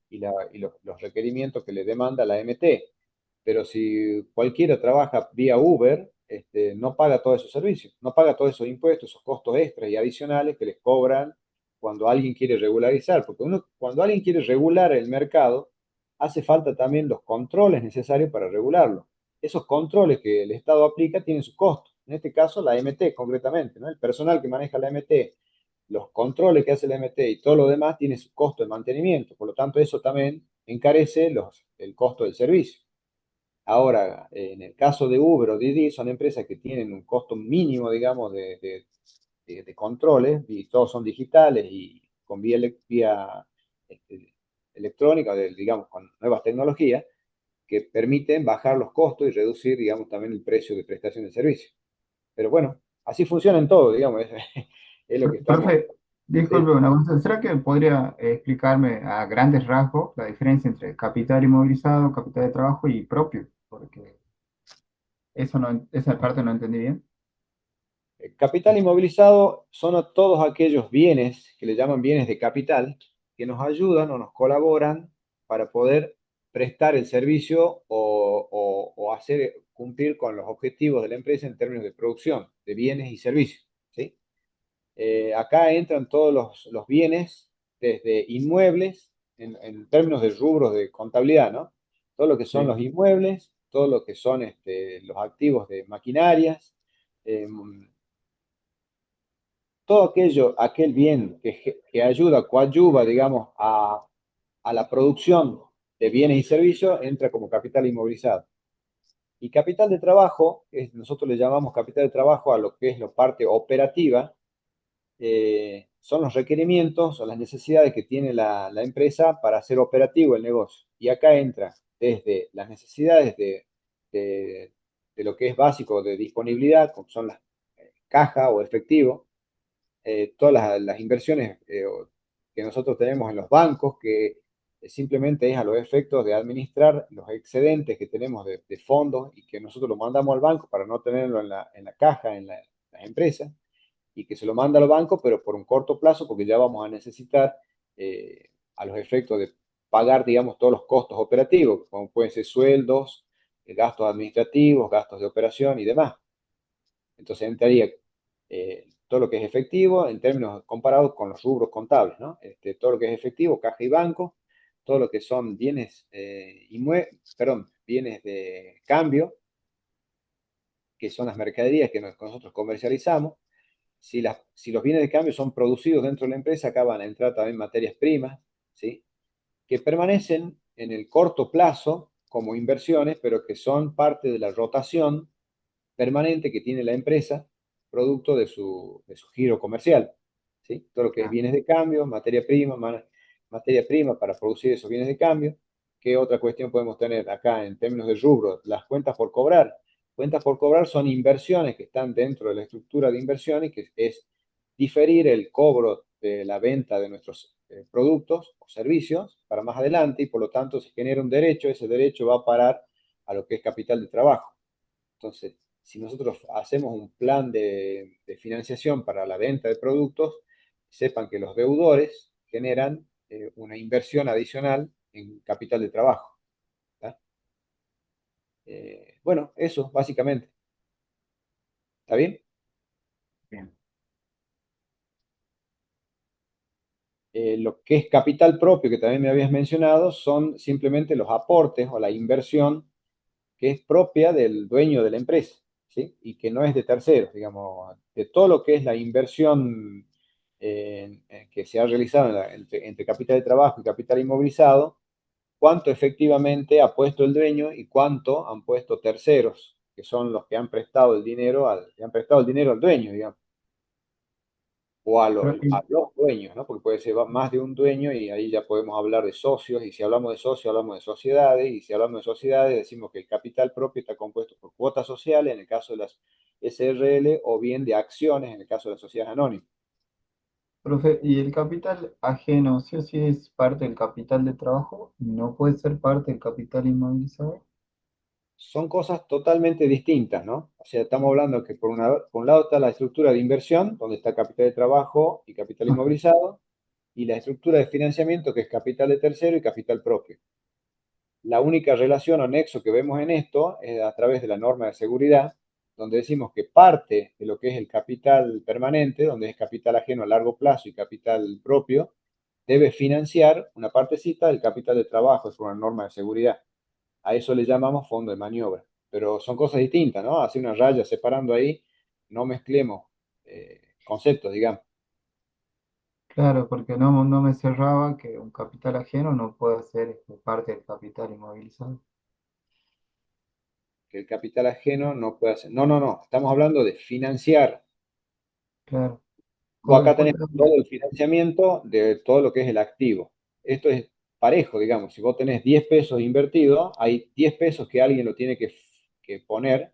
los requerimientos que le demanda la MT. Pero si cualquiera trabaja vía Uber, no paga todos esos servicios, no paga todos esos impuestos, esos costos extras y adicionales que les cobran cuando alguien quiere regularizar, porque cuando alguien quiere regular el mercado, hace falta también los controles necesarios para regularlo. Esos controles que el Estado aplica tienen sus costos. En este caso, la MT concretamente, ¿no? El personal que maneja la MT, los controles que hace la MT y todo lo demás tiene su costo de mantenimiento. Por lo tanto, eso también encarece el costo del servicio. Ahora, en el caso de Uber o Didi, son empresas que tienen un costo mínimo, digamos, de controles, y todos son digitales y con vía este, electrónica, digamos, con nuevas tecnologías, que permiten bajar los costos y reducir, digamos, también el precio de prestación de servicio. Pero bueno, así funciona en todo, digamos, es lo que estamos. Perfecto. Disculpe Sí. una cosa, ¿será que podría explicarme a grandes rasgos la diferencia entre capital inmovilizado, capital de trabajo y propio? Porque eso no, esa parte no entendí bien. Capital inmovilizado son todos aquellos bienes que le llaman bienes de capital que nos ayudan o nos colaboran para poder prestar el servicio o hacer cumplir con los objetivos de la empresa en términos de producción de bienes y servicios, ¿sí? Acá entran todos los bienes, desde inmuebles, en términos de rubros de contabilidad, ¿no? Todo lo que son Sí. los inmuebles, todo lo que son los activos de maquinarias, todo aquel bien que ayuda, coadyuva, digamos, a la producción de bienes y servicios, entra como capital inmovilizado. Y capital de trabajo, nosotros le llamamos capital de trabajo a lo que es la parte operativa, son los requerimientos o las necesidades que tiene la empresa para hacer operativo el negocio. Y acá entra desde las necesidades de, de lo que es básico de disponibilidad, como son las caja o efectivo, todas las inversiones que nosotros tenemos en los bancos, que simplemente es a los efectos de administrar los excedentes que tenemos de fondos y que nosotros lo mandamos al banco para no tenerlo en la caja, las empresas, y que se lo manda al banco, pero por un corto plazo, porque ya vamos a necesitar a los efectos de pagar, digamos, todos los costos operativos, como pueden ser sueldos, gastos administrativos, gastos de operación y demás. Entonces entraría todo lo que es efectivo en términos comparados con los rubros contables, ¿no? Todo lo que es efectivo, caja y banco, todo lo que son bienes, perdón, bienes de cambio, que son las mercaderías que nosotros comercializamos. Si los bienes de cambio son producidos dentro de la empresa, acá van a entrar también materias primas, ¿sí? Que permanecen en el corto plazo como inversiones, pero que son parte de la rotación permanente que tiene la empresa, producto de su giro comercial. ¿Sí? Todo lo que es Claro. bienes de cambio, materia prima para producir esos bienes de cambio. ¿Qué otra cuestión podemos tener acá en términos de rubro? Las cuentas por cobrar. Cuentas por cobrar son inversiones que están dentro de la estructura de inversiones, que es diferir el cobro de la venta de nuestros productos o servicios para más adelante y por lo tanto se genera un derecho, ese derecho va a parar a lo que es capital de trabajo. Entonces, si nosotros hacemos un plan de financiación para la venta de productos, sepan que los deudores generan una inversión adicional en capital de trabajo. Bueno, eso básicamente. ¿Está bien? Bien. Lo que es capital propio, que también me habías mencionado, son simplemente los aportes o la inversión que es propia del dueño de la empresa, ¿sí? Y que no es de terceros, digamos, de todo lo que es la inversión que se ha realizado entre capital de trabajo y capital inmovilizado, cuánto efectivamente ha puesto el dueño y cuánto han puesto terceros, que son los que han prestado el dinero que han prestado el dinero al dueño, digamos, o Pero, a los dueños, ¿no? Porque puede ser más de un dueño y ahí ya podemos hablar de socios, y si hablamos de socios hablamos de sociedades, y si hablamos de sociedades decimos que el capital propio está compuesto por cuotas sociales en el caso de las SRL o bien de acciones en el caso de las sociedades anónimas. profe, ¿y el capital ajeno, sí o sí es parte del capital de trabajo? ¿No puede ser parte del capital inmovilizado? Son cosas totalmente distintas, ¿no? O sea, estamos hablando que por un lado está la estructura de inversión, donde está capital de trabajo y capital Ajá. inmovilizado, y la estructura de financiamiento, que es capital de tercero y capital propio. La única relación o nexo que vemos en esto es a través de la norma de seguridad, donde decimos que parte de lo que es el capital permanente, donde es capital ajeno a largo plazo y capital propio, debe financiar una partecita del capital de trabajo, es una norma de seguridad. A eso le llamamos fondo de maniobra. Pero son cosas distintas, ¿no? Hacer una raya separando ahí, no mezclemos conceptos, digamos. Claro, porque no me cerraba que un capital ajeno no pueda ser parte del capital inmovilizado. Que el capital ajeno no puede hacer. No, no, no. Estamos hablando de financiar. Claro. Vos Porque acá después tenés todo el financiamiento de todo lo que es el activo. Esto es parejo, digamos. Si vos tenés 10 pesos invertidos, hay 10 pesos que alguien lo tiene que poner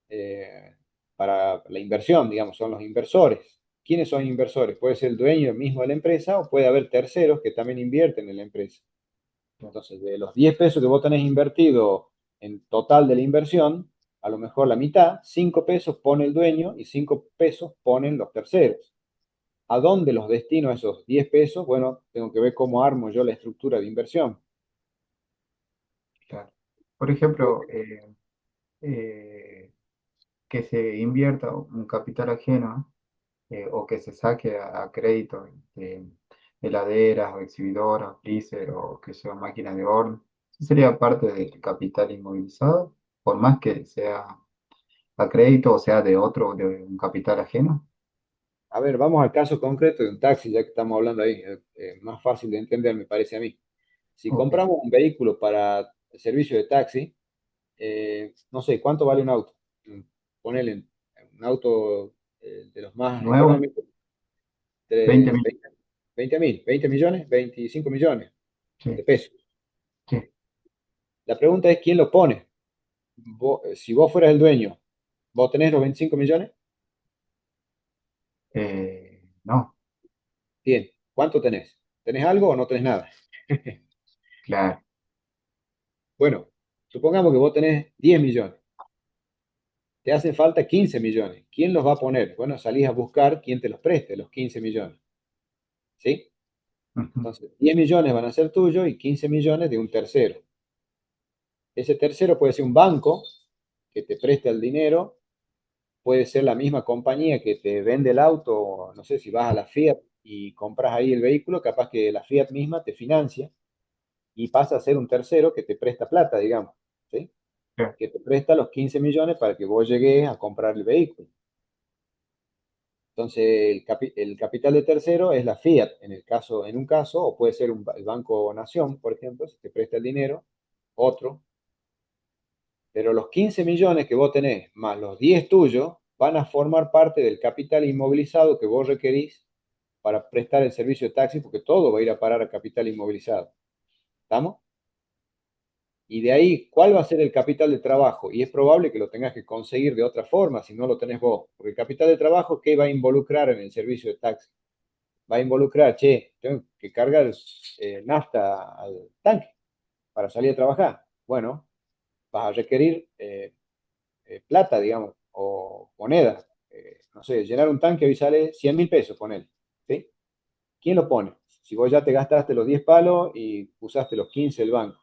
eh, para la inversión, digamos, son los inversores. ¿Quiénes son inversores? Puede ser el dueño mismo de la empresa o puede haber terceros que también invierten en la empresa. Entonces, de los 10 pesos que vos tenés invertido en total de la inversión, a lo mejor la mitad, 5 pesos pone el dueño y 5 pesos ponen los terceros. ¿A dónde los destino esos 10 pesos? Bueno, tengo que ver cómo armo yo la estructura de inversión. claro. Por ejemplo, eh, que se invierta un capital ajeno o que se saque a crédito de heladeras o exhibidoras, freezer o que sea máquinas de horno, ¿eso sería parte del capital inmovilizado? Por más que sea a crédito o sea de otro, de un capital ajeno. A ver, vamos al caso concreto de un taxi, ya que estamos hablando ahí. Más fácil de entender, me parece a mí. Si Ok, compramos un vehículo para el servicio de taxi, no sé, ¿cuánto vale un auto? Mm, Ponele un auto de los más nuevo, económicos, 20.000. 20 mil, 20 millones, 25 millones de Sí, pesos. sí. La pregunta es, ¿quién lo pone? Si vos fueras el dueño, ¿vos tenés los 25 millones? No, Bien, ¿cuánto tenés? ¿Tenés algo o no tenés nada? claro. Bueno, supongamos que vos tenés 10 millones, te hacen falta 15 millones. ¿Quién los va a poner? Bueno, salís a buscar quién te los preste, los 15 millones. ¿Sí? Ujú, Entonces, 10 millones van a ser tuyos y 15 millones de un tercero. Ese tercero puede ser un banco que te preste el dinero, puede ser la misma compañía que te vende el auto, no sé si vas a la Fiat y compras ahí el vehículo, capaz que la Fiat misma te financia y pasa a ser un tercero que te presta plata, digamos, ¿sí? claro. Que te presta los 15 millones para que vos llegues a comprar el vehículo. Entonces, el capital de tercero es la Fiat, en un caso, o puede ser el Banco Nación, por ejemplo, si te presta el dinero, otro, pero los 15 millones que vos tenés más los 10 tuyos van a formar parte del capital inmovilizado que vos requerís para prestar el servicio de taxi, porque todo va a ir a parar a capital inmovilizado. ¿Estamos? Y de ahí, ¿cuál va a ser el capital de trabajo? Y es probable que lo tengas que conseguir de otra forma si no lo tenés vos. Porque el capital de trabajo, ¿qué va a involucrar en el servicio de taxi? Va a involucrar, che, tengo que cargar nafta al tanque para salir a trabajar. Bueno, vas a requerir plata, digamos, o moneda. No sé, llenar un tanque hoy sale 100.000 pesos, ponele. ¿Sí? ¿Quién lo pone? Si vos ya te gastaste los 10 palos y usaste los 15 del banco.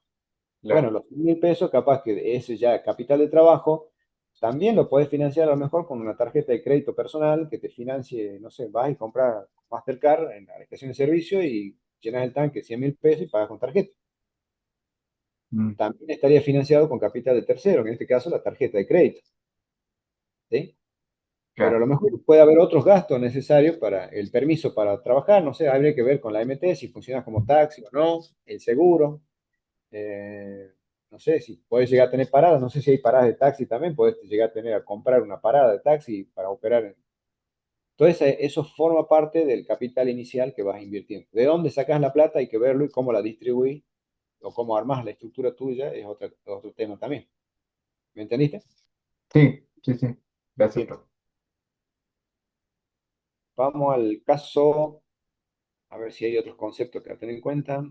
Bueno, Claro. los 100.000 pesos, capaz que ese ya capital de trabajo, también lo podés financiar a lo mejor con una tarjeta de crédito personal que te financie, no sé, vas y compras Mastercard en la estación de servicio y llenas el tanque 100.000 pesos y pagas con tarjeta. Mm, También estaría financiado con capital de tercero, que en este caso la tarjeta de crédito. ¿Sí? Pero a claro. lo mejor puede haber otros gastos necesarios para el permiso para trabajar, no sé, habría que ver con la MT si funciona como taxi o no, el seguro, eh, no sé si puedes llegar a tener paradas, no sé si hay paradas de taxi también, puedes llegar a tener a comprar una parada de taxi para operar. Entonces, eso forma parte del capital inicial que vas invirtiendo. ¿De dónde sacas la plata? Hay que verlo y cómo la distribuís o cómo armás la estructura tuya es otro tema también. ¿Me entendiste? Sí, sí, sí. Gracias, Bien, profe. vamos al caso, a ver si hay otros conceptos que tener en cuenta.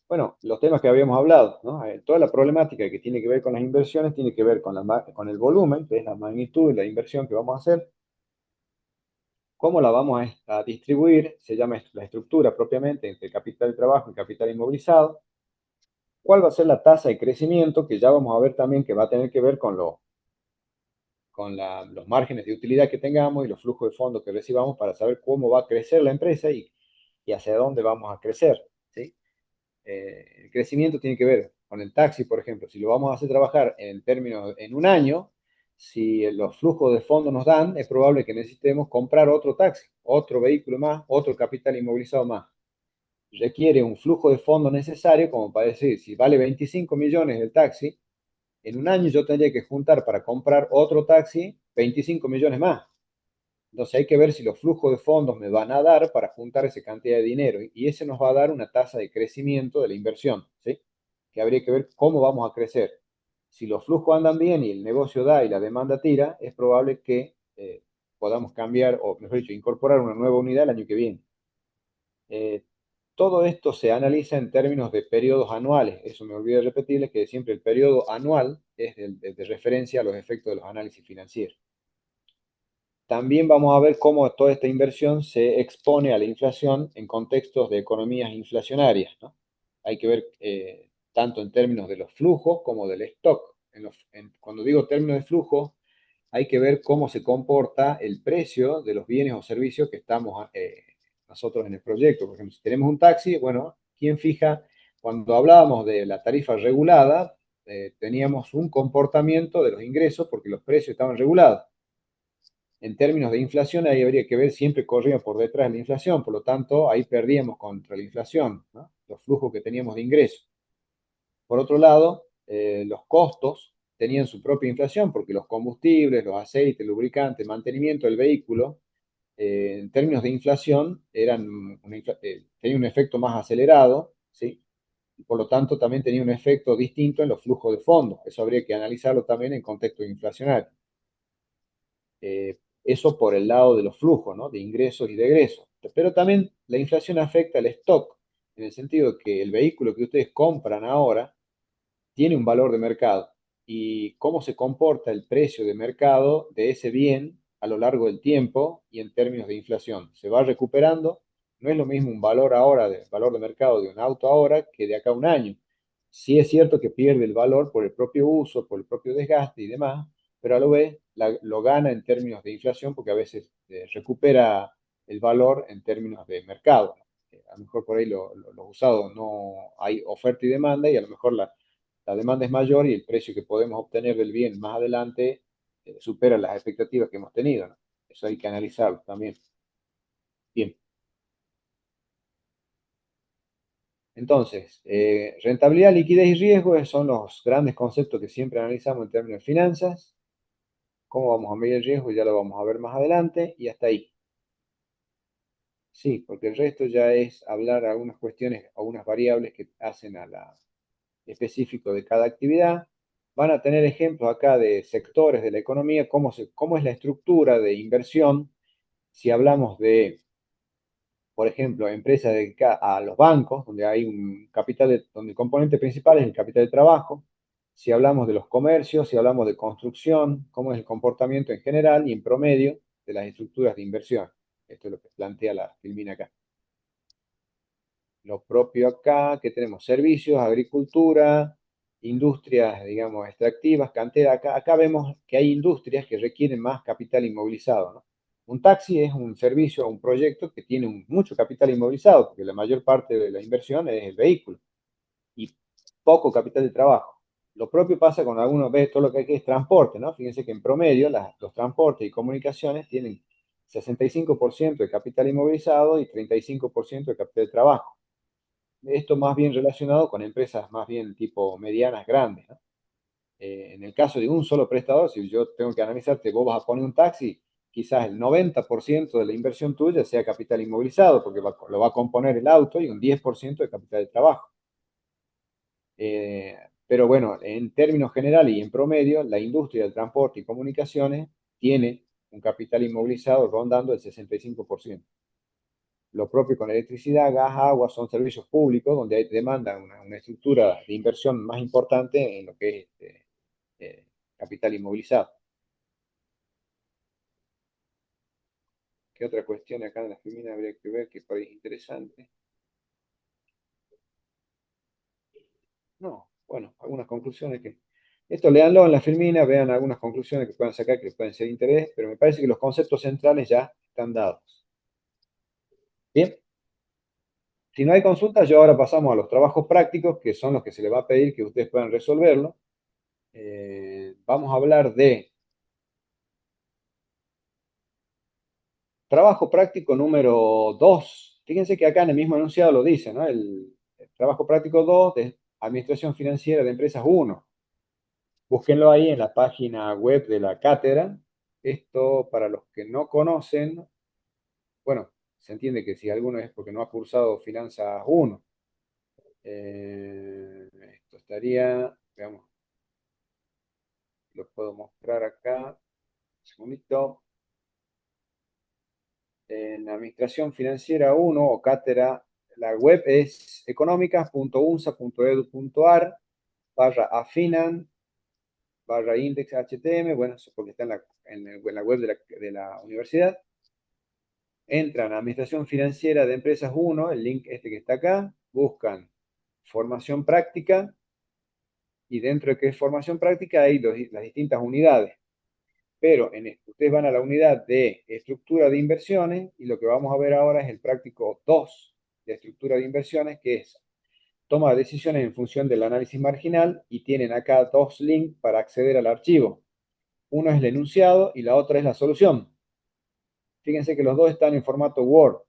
Bueno, los temas que habíamos hablado, ¿no? Toda la problemática que tiene que ver con las inversiones tiene que ver con el volumen, que es la magnitud de la inversión que vamos a hacer, cómo la vamos a distribuir, se llama la estructura propiamente entre capital de trabajo y capital inmovilizado, cuál va a ser la tasa de crecimiento, que ya vamos a ver también que va a tener que ver con los márgenes de utilidad que tengamos y los flujos de fondos que recibamos para saber cómo va a crecer la empresa y hacia dónde vamos a crecer, ¿sí? El crecimiento tiene que ver con el taxi, por ejemplo. Si lo vamos a hacer trabajar en términos en un año, si los flujos de fondos nos dan, es probable que necesitemos comprar otro taxi, otro vehículo más, otro capital inmovilizado más. Requiere un flujo de fondos necesario como para decir, si vale 25 millones el taxi, en un año yo tendría que juntar para comprar otro taxi 25 millones más. Entonces hay que ver si los flujos de fondos me van a dar para juntar esa cantidad de dinero y ese nos va a dar una tasa de crecimiento de la inversión, ¿sí? Que habría que ver cómo vamos a crecer. Si los flujos andan bien y el negocio da y la demanda tira, es probable que podamos cambiar o, mejor dicho, incorporar una nueva unidad el año que viene. Eh, Todo esto se analiza en términos de periodos anuales. Eso me olvidé de repetirles que siempre el periodo anual es de referencia a los efectos de los análisis financieros. También vamos a ver cómo toda esta inversión se expone a la inflación en contextos de economías inflacionarias, ¿no? Hay que ver tanto en términos de los flujos como del stock. Cuando digo términos de flujo, hay que ver cómo se comporta el precio de los bienes o servicios que estamos nosotros en el proyecto. Por ejemplo, si tenemos un taxi, bueno, ¿quién fija? Cuando hablábamos de la tarifa regulada, teníamos un comportamiento de los ingresos porque los precios estaban regulados. En términos de inflación, ahí habría que ver, siempre corría por detrás de la inflación, por lo tanto, ahí perdíamos contra la inflación, ¿no? Los flujos que teníamos de ingresos. Por otro lado, los costos tenían su propia inflación, porque los combustibles, los aceites, lubricantes, mantenimiento del vehículo, en términos de inflación, tenía un efecto más acelerado, ¿sí? Y por lo tanto también tenía un efecto distinto en los flujos de fondos. Eso habría que analizarlo también en contexto inflacionario. Eso por el lado de los flujos, ¿no? De ingresos y de egresos. Pero también la inflación afecta el stock, en el sentido de que el vehículo que ustedes compran ahora tiene un valor de mercado y cómo se comporta el precio de mercado de ese bien a lo largo del tiempo y en términos de inflación. Se va recuperando, no es lo mismo un valor ahora, del valor de mercado de un auto ahora que de acá a un año. Sí es cierto que pierde el valor por el propio uso, por el propio desgaste y demás, pero a lo vez lo gana en términos de inflación porque a veces recupera el valor en términos de mercado. A lo mejor por ahí los usados no hay oferta y demanda y a lo mejor la demanda es mayor y el precio que podemos obtener del bien más adelante supera las expectativas que hemos tenido, ¿no? Eso hay que analizarlo también. Bien, entonces, rentabilidad, liquidez y riesgo son los grandes conceptos que siempre analizamos en términos de finanzas. ¿Cómo vamos a medir el riesgo? Ya lo vamos a ver más adelante y hasta ahí. Sí, porque el resto ya es hablar algunas cuestiones, algunas variables que hacen a la específico de cada actividad. Van a tener ejemplos acá de sectores de la economía, cómo es la estructura de inversión. Si hablamos de, por ejemplo, empresas dedicadas a los bancos, donde hay un capital, donde el componente principal es el capital de trabajo. Si hablamos de los comercios, si hablamos de construcción, cómo es el comportamiento en general y en promedio de las estructuras de inversión. Esto es lo que plantea la filmina acá. Lo propio acá, que tenemos servicios, agricultura, industrias, digamos, extractivas, cantera. Acá vemos que hay industrias que requieren más capital inmovilizado, ¿no? Un taxi es un servicio o un proyecto que tiene mucho capital inmovilizado, porque la mayor parte de la inversión es el vehículo y poco capital de trabajo. Lo propio pasa con algunos, ves todo lo que hay que es transporte, ¿no? Fíjense que en promedio los transportes y comunicaciones tienen 65% de capital inmovilizado y 35% de capital de trabajo. Esto más bien relacionado con empresas más bien tipo medianas, grandes, ¿no? En el caso de un solo prestador, si yo tengo que analizarte, vos vas a poner un taxi, quizás el 90% de la inversión tuya sea capital inmovilizado, porque lo va a componer el auto y un 10% de capital de trabajo. Pero bueno, en términos generales y en promedio, la industria del transporte y comunicaciones tiene un capital inmovilizado rondando el 65%. Lo propio con electricidad, gas, agua, son servicios públicos donde hay demanda una estructura de inversión más importante en lo que es eh, capital inmovilizado. ¿Qué otra cuestión acá en la Filmina habría que ver que por ahí es interesante? No, bueno, algunas conclusiones que... Esto léanlo en la Filmina, vean algunas conclusiones que puedan sacar que les pueden ser de interés, pero me parece que los conceptos centrales ya están dados. Bien, si no hay consultas, yo ahora pasamos a los trabajos prácticos, que son los que se les va a pedir que ustedes puedan resolverlo. Vamos a hablar de trabajo práctico número 2. Fíjense que acá en el mismo enunciado lo dice, ¿no? El trabajo práctico 2 de Administración Financiera de Empresas 1. Búsquenlo ahí en la página web de la cátedra. Esto, para los que no conocen, bueno, se entiende que si alguno es porque no ha cursado Finanzas 1. Esto estaría, veamos, lo puedo mostrar acá. Un segundito. En Administración Financiera 1 o cátedra, la web es económicas.unsa.edu.ar /afinan /index HTM, bueno, eso porque está en la web de la universidad. Entran a Administración Financiera de Empresas 1, el link este que está acá, buscan formación práctica y dentro de que es formación práctica hay las distintas unidades. Pero ustedes van a la unidad de estructura de inversiones y lo que vamos a ver ahora es el práctico 2 de estructura de inversiones, que es toma de decisiones en función del análisis marginal y tienen acá dos links para acceder al archivo. Uno es el enunciado y la otra es la solución. Fíjense que los dos están en formato Word.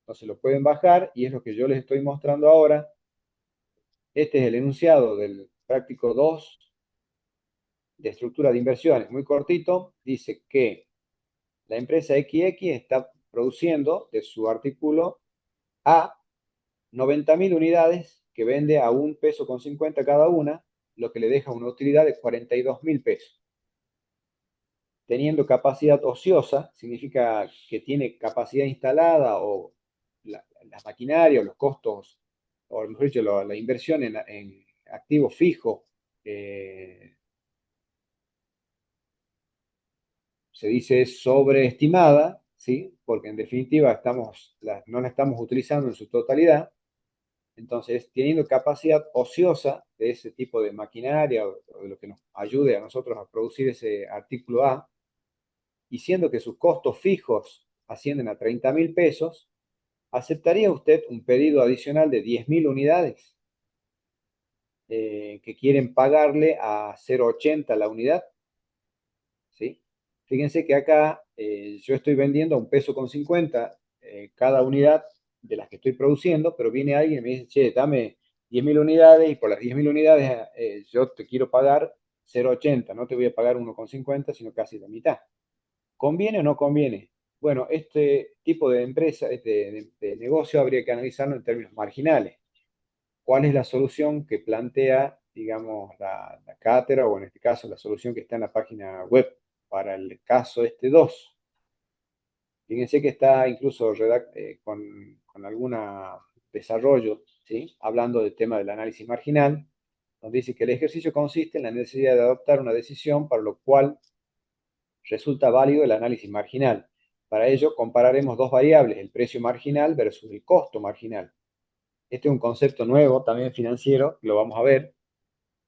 Entonces lo pueden bajar y es lo que yo les estoy mostrando ahora. Este es el enunciado del práctico 2 de estructura de inversiones. Muy cortito. Dice que la empresa XX está produciendo de su artículo A 90.000 unidades que vende a 1,50 pesos cada una, lo que le deja una utilidad de 42.000 pesos. Teniendo capacidad ociosa, significa que tiene capacidad instalada o la maquinaria o los costos, o mejor dicho, la inversión en activos fijos, se dice sobreestimada, ¿sí? Porque en definitiva no la estamos utilizando en su totalidad. Entonces, teniendo capacidad ociosa de ese tipo de maquinaria o de lo que nos ayude a nosotros a producir ese artículo A, y siendo que sus costos fijos ascienden a 30.000 pesos, ¿aceptaría usted un pedido adicional de 10.000 unidades que quieren pagarle a 0,80 la unidad? ¿Sí? Fíjense que acá yo estoy vendiendo a 1,50 pesos cada unidad de las que estoy produciendo, pero viene alguien y me dice, che, dame 10.000 unidades y por las 10.000 unidades yo te quiero pagar 0,80, no te voy a pagar 1,50, sino casi la mitad. ¿Conviene o no conviene? Bueno, este tipo de empresa, de negocio, habría que analizarlo en términos marginales. ¿Cuál es la solución que plantea, digamos, la cátedra, o en este caso la solución que está en la página web para el caso este 2? Fíjense que está incluso con algún desarrollo, ¿sí? Hablando del tema del análisis marginal, donde dice que el ejercicio consiste en la necesidad de adoptar una decisión para lo cual resulta válido el análisis marginal. Para ello compararemos dos variables, el precio marginal versus el costo marginal. Este es un concepto nuevo, también financiero, lo vamos a ver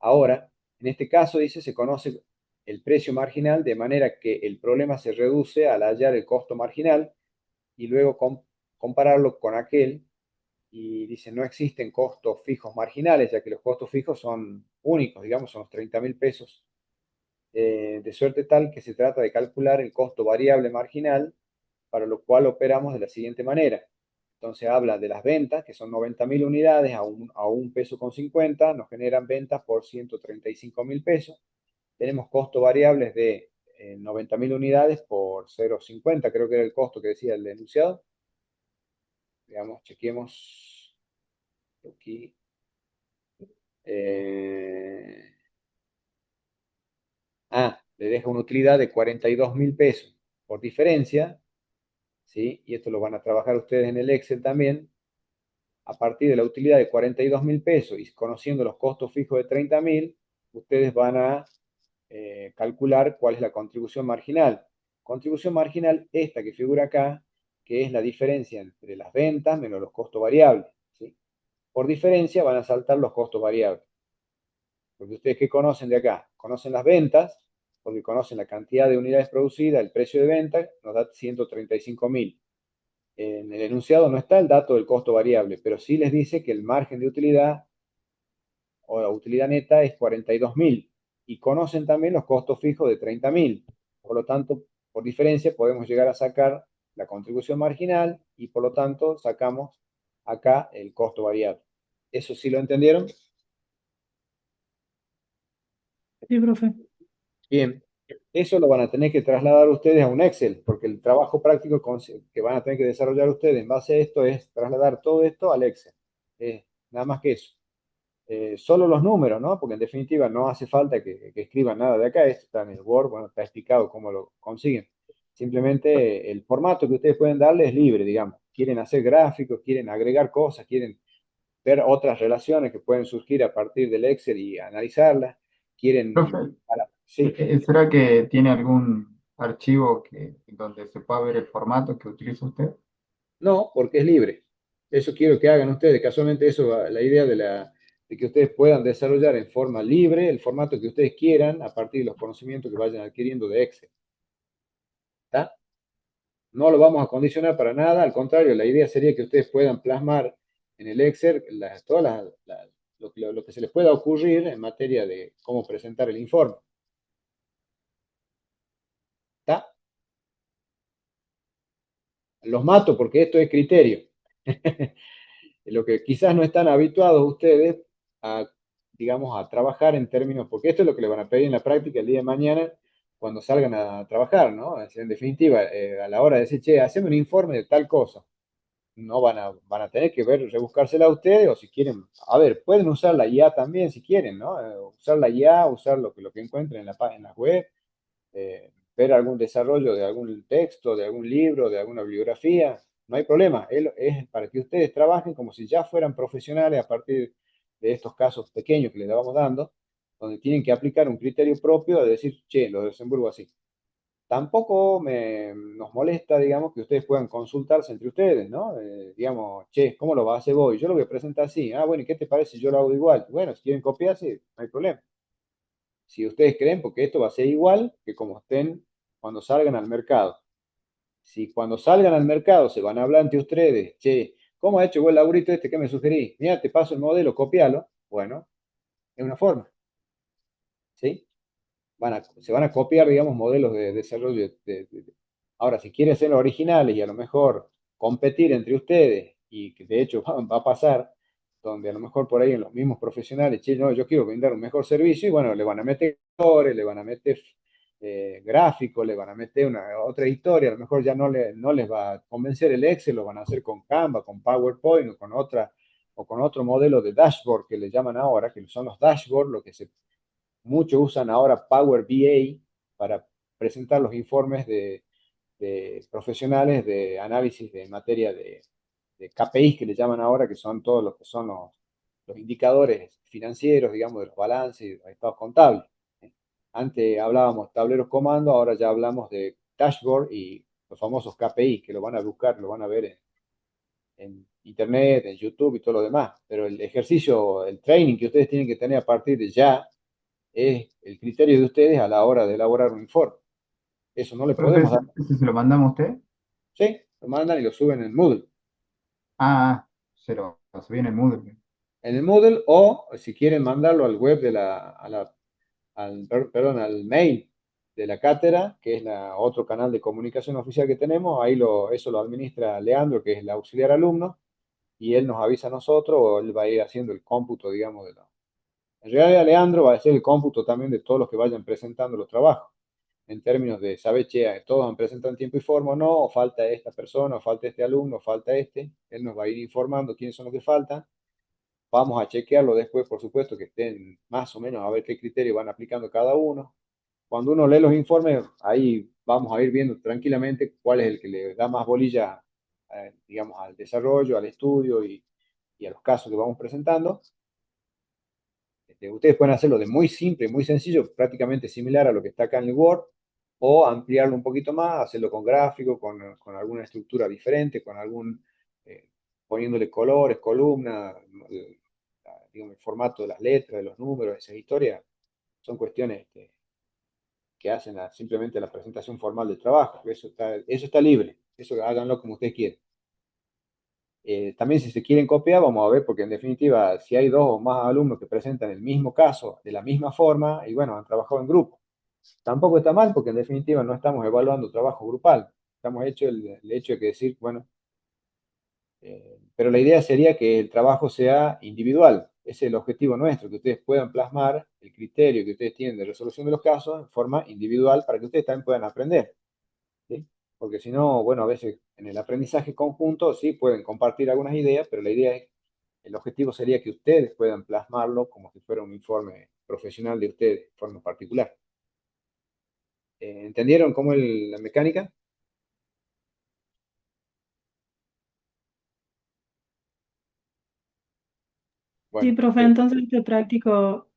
ahora. En este caso, dice, se conoce el precio marginal de manera que el problema se reduce al hallar el costo marginal y luego compararlo con aquel. Y dice, no existen costos fijos marginales, ya que los costos fijos son únicos, digamos, son los 30.000 pesos, de suerte tal que se trata de calcular el costo variable marginal, para lo cual operamos de la siguiente manera. Entonces habla de las ventas, que son 90.000 unidades a 1,50 pesos, nos generan ventas por 135.000 pesos. Tenemos costos variables de 90.000 unidades por 0,50, creo que era el costo que decía el enunciado. Digamos, chequemos aquí. Eh, le deja una utilidad de 42.000 pesos. Por diferencia, ¿sí? Y esto lo van a trabajar ustedes en el Excel también. A partir de la utilidad de 42.000 pesos y conociendo los costos fijos de 30.000, ustedes van a calcular cuál es la contribución marginal. Contribución marginal, esta que figura acá, que es la diferencia entre las ventas menos los costos variables, ¿sí? Por diferencia van a saltar los costos variables. Porque ustedes, ¿qué conocen de acá? Conocen las ventas, porque conocen la cantidad de unidades producidas, el precio de venta, nos da 135.000. En el enunciado no está el dato del costo variable, pero sí les dice que el margen de utilidad o la utilidad neta es 42.000 y conocen también los costos fijos de 30.000. Por lo tanto, por diferencia, podemos llegar a sacar la contribución marginal y por lo tanto sacamos acá el costo variable. ¿Eso sí lo entendieron? Sí, profe. Bien, eso lo van a tener que trasladar ustedes a un Excel, porque el trabajo práctico que van a tener que desarrollar ustedes en base a esto es trasladar todo esto al Excel. Nada más que eso. Solo los números, ¿no? Porque en definitiva no hace falta que escriban nada de acá, esto está en el Word, bueno, está explicado cómo lo consiguen. Simplemente el formato que ustedes pueden darle es libre, digamos. Quieren hacer gráficos, quieren agregar cosas, quieren ver otras relaciones que pueden surgir a partir del Excel y analizarlas. Profe, Sí, ¿será que tiene algún archivo donde se pueda ver el formato que utiliza usted? no, porque es libre. Eso quiero que hagan ustedes. Casualmente eso, la idea de que ustedes puedan desarrollar en forma libre el formato que ustedes quieran a partir de los conocimientos que vayan adquiriendo de Excel. ¿Está? No lo vamos a condicionar para nada, al contrario, la idea sería que ustedes puedan plasmar en el Excel lo que se les pueda ocurrir en materia de cómo presentar el informe. ¿Está? Los mato porque esto es criterio. Lo que quizás no están habituados ustedes a, digamos, a trabajar en términos, porque esto es lo que le van a pedir en la práctica el día de mañana, cuando salgan a trabajar, ¿no? En definitiva, a la hora de decir, che, haceme un informe de tal cosa, no van a tener que ver, rebuscársela a ustedes o si quieren, a ver, pueden usar la IA también si quieren, ¿no? Usar la IA, usar lo que encuentren en la página web, ver algún desarrollo de algún texto, de algún libro, de alguna bibliografía, no hay problema, es para que ustedes trabajen como si ya fueran profesionales a partir de estos casos pequeños que les vamos dando, donde tienen que aplicar un criterio propio de decir, che, lo desenvuelvo así. Tampoco nos molesta, digamos, que ustedes puedan consultarse entre ustedes, ¿no? Digamos, che, ¿cómo lo vas a hacer vos? Yo lo voy a presentar así. Ah, bueno, ¿y qué te parece si yo lo hago igual? Bueno, si quieren copiarse, no hay problema. Si ustedes creen, porque esto va a ser igual que como estén cuando salgan al mercado. Si cuando salgan al mercado se van a hablar entre ustedes, che, ¿cómo ha hecho vos el laburito este que me sugerís? Mira, te paso el modelo, copialo. Bueno, es una forma, ¿sí? Se van a copiar, digamos, modelos de desarrollo. Ahora, si quieren ser originales y a lo mejor competir entre ustedes, y que de hecho va a pasar, donde a lo mejor por ahí en los mismos profesionales, che, no, yo quiero brindar un mejor servicio, y bueno, le van a meter colores, le van a meter gráficos, le van a meter otra historia, a lo mejor ya no les va a convencer el Excel, lo van a hacer con Canva, con PowerPoint o con otro modelo de dashboard que le llaman ahora, que son los dashboards, lo que muchos usan ahora Power BI para presentar los informes de profesionales de análisis de materia de KPIs que le llaman ahora, que son todos los que son los indicadores financieros, digamos, de los balances y los estados contables. Antes hablábamos tableros comando, ahora ya hablamos de dashboard y los famosos KPIs, que lo van a buscar, lo van a ver en internet, en YouTube y todo lo demás. Pero el ejercicio, el training que ustedes tienen que tener a partir de ya es el criterio de ustedes a la hora de elaborar un informe. Eso no le Profe, podemos ¿ese dar. ese se lo mandamos a usted? Sí, lo mandan y lo suben en Moodle. Se lo subí en el Moodle. En el Moodle o si quieren mandarlo al web de perdón, al mail de la cátedra, que es otro canal de comunicación oficial que tenemos, ahí eso lo administra Leandro, que es el auxiliar alumno, y él nos avisa a nosotros o él va a ir haciendo el cómputo, digamos, en realidad Leandro va a hacer el cómputo también de todos los que vayan presentando los trabajos, en términos de saber, che, todos han presentado en tiempo y forma o no, o falta esta persona, o falta este alumno, o falta este, él nos va a ir informando quiénes son los que faltan. Vamos a chequearlo después, por supuesto, que estén más o menos a ver qué criterio van aplicando cada uno. Cuando uno lee los informes, ahí vamos a ir viendo tranquilamente cuál es el que le da más bolilla, digamos, al desarrollo, al estudio y a los casos que vamos presentando. Ustedes pueden hacerlo de muy simple, muy sencillo, prácticamente similar a lo que está acá en el Word, o ampliarlo un poquito más, hacerlo con gráfico, con alguna estructura diferente, eh, poniéndole colores, columnas, digamos, el formato de las letras, de los números, esas historias, son cuestiones que hacen simplemente la presentación formal del trabajo. Eso está libre, eso háganlo como ustedes quieran. También si se quieren copiar, vamos a ver, porque en definitiva, si hay dos o más alumnos que presentan el mismo caso de la misma forma, y bueno, han trabajado en grupo. Tampoco está mal, porque en definitiva no estamos evaluando trabajo grupal. Estamos hecho el hecho de que decir, bueno, pero la idea sería que el trabajo sea individual. Ese es el objetivo nuestro, que ustedes puedan plasmar el criterio que ustedes tienen de resolución de los casos en forma individual para que ustedes también puedan aprender. ¿Sí? Porque si no, bueno, a veces en el aprendizaje conjunto sí pueden compartir algunas ideas, pero el objetivo sería que ustedes puedan plasmarlo como si fuera un informe profesional de ustedes, de forma particular. ¿Entendieron cómo es la mecánica? Sí, Bueno, profe, entonces este práctico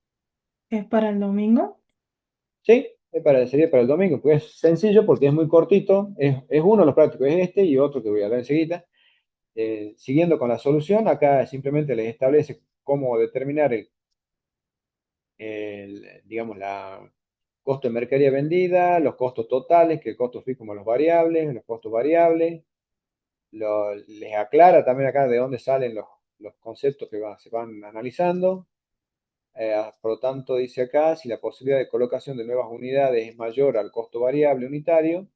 es para el domingo. sí, sería para el domingo, pues es sencillo porque es muy cortito, es uno de los prácticos, es este y otro que voy a dar enseguida. Siguiendo con la solución, acá simplemente les establece cómo determinar digamos, la costo de mercadería vendida, los costos totales, que el costo fijo como los variables, los costos variables. Les aclara también acá de dónde salen los conceptos que se van analizando. Por lo tanto, dice acá, si la posibilidad de colocación de nuevas unidades es mayor al costo variable unitario,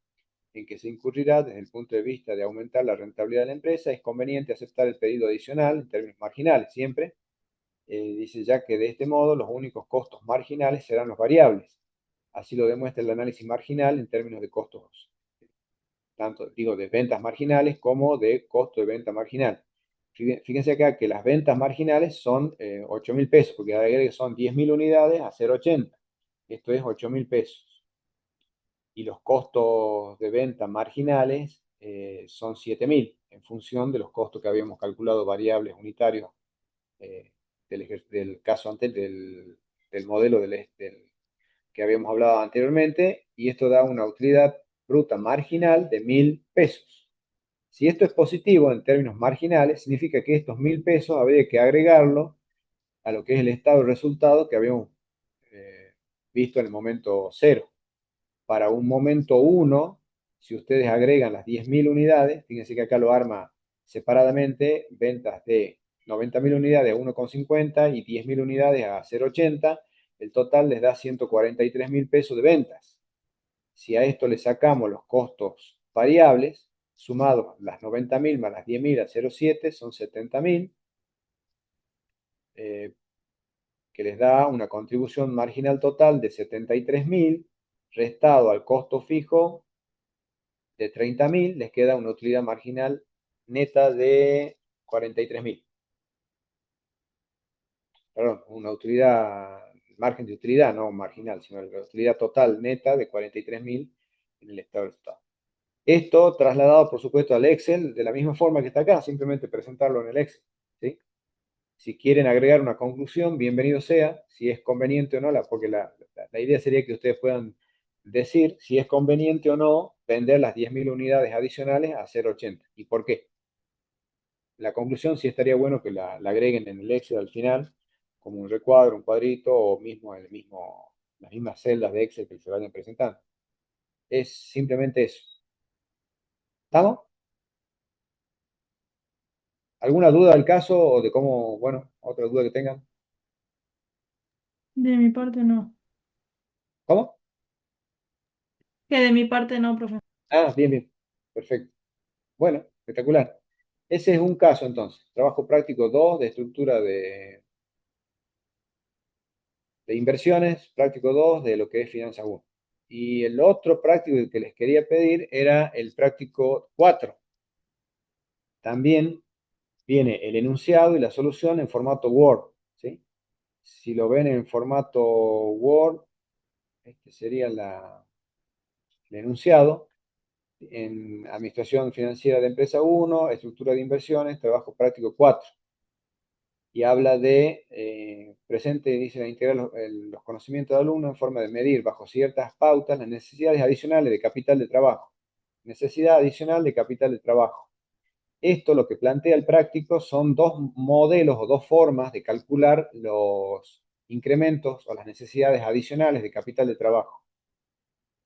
en que se incurrirá desde el punto de vista de aumentar la rentabilidad de la empresa, es conveniente aceptar el pedido adicional en términos marginales siempre. Dice ya que de este modo los únicos costos marginales serán los variables. Así lo demuestra el análisis marginal en términos de costos, tanto digo de ventas marginales como de costo de venta marginal. Fíjense acá que las ventas marginales son 8.000 pesos, porque agregue son 10.000 unidades a 0,80. Esto es 8.000 pesos. Y los costos de venta marginales son 7.000, en función de los costos que habíamos calculado variables unitarios del caso antes del modelo que habíamos hablado anteriormente, y esto da una utilidad bruta marginal de 1.000 pesos. Si esto es positivo en términos marginales, significa que estos 1.000 pesos habría que agregarlo a lo que es el estado de resultado que habíamos visto en el momento 0. Para un momento 1, si ustedes agregan las 10.000 unidades, fíjense que acá lo arma separadamente, ventas de 90.000 unidades a 1,50 y 10.000 unidades a 0,80, el total les da 143.000 pesos de ventas. Si a esto le sacamos los costos variables, sumados las 90.000 más las 10.000 a 0,7, son 70.000, que les da una contribución marginal total de 73.000, restado al costo fijo de 30.000, les queda una utilidad marginal neta de 43.000. Perdón, una utilidad, margen de utilidad, no marginal, sino la utilidad total neta de 43.000 en el estado de resultado. Esto trasladado, por supuesto, al Excel, de la misma forma que está acá, simplemente presentarlo en el Excel, ¿sí? Si quieren agregar una conclusión, bienvenido sea, si es conveniente o no, porque la idea sería que ustedes puedan decir si es conveniente o no vender las 10.000 unidades adicionales a 0,80 y por qué. La conclusión sí estaría bueno que la agreguen en el Excel al final, como un recuadro, un cuadrito o mismo las mismas celdas de Excel que se vayan presentando. Es simplemente eso. ¿Estamos? ¿Alguna duda del caso o de cómo, bueno, otra duda que tengan? De mi parte no. ¿Cómo? Que de mi parte no, profe. Ah, bien, bien. Perfecto. Bueno, espectacular. Ese es un caso entonces. Trabajo práctico 2 de estructura de inversiones, práctico 2 de lo que es finanzas 1. Y el otro práctico que les quería pedir era el práctico 4. También viene el enunciado y la solución en formato Word, ¿sí? Si lo ven en formato Word, este sería el enunciado. En Administración Financiera de Empresa 1, Estructura de Inversiones, Trabajo Práctico 4. Y habla de, presente, dice, integrar los conocimientos del alumno en forma de medir bajo ciertas pautas las necesidades adicionales de capital de trabajo. Necesidad adicional de capital de trabajo. Esto lo que plantea el práctico son dos modelos o dos formas de calcular los incrementos o las necesidades adicionales de capital de trabajo.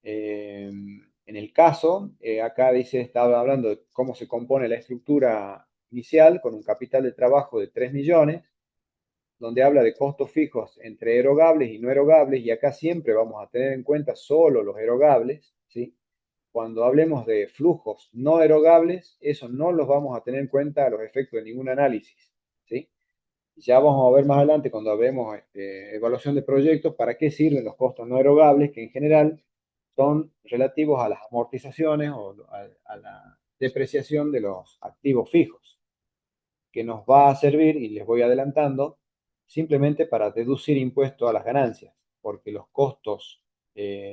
En el caso, acá dice, estaba hablando de cómo se compone la estructura inicial con un capital de trabajo de 3 millones, donde habla de costos fijos entre erogables y no erogables, y acá siempre vamos a tener en cuenta solo los erogables, ¿sí? Cuando hablemos de flujos no erogables, eso no los vamos a tener en cuenta a los efectos de ningún análisis, ¿sí? Ya vamos a ver más adelante cuando vemos evaluación de proyectos para qué sirven los costos no erogables, que en general son relativos a las amortizaciones o a la depreciación de los activos fijos, que nos va a servir, y les voy adelantando, simplemente para deducir impuesto a las ganancias, porque los costos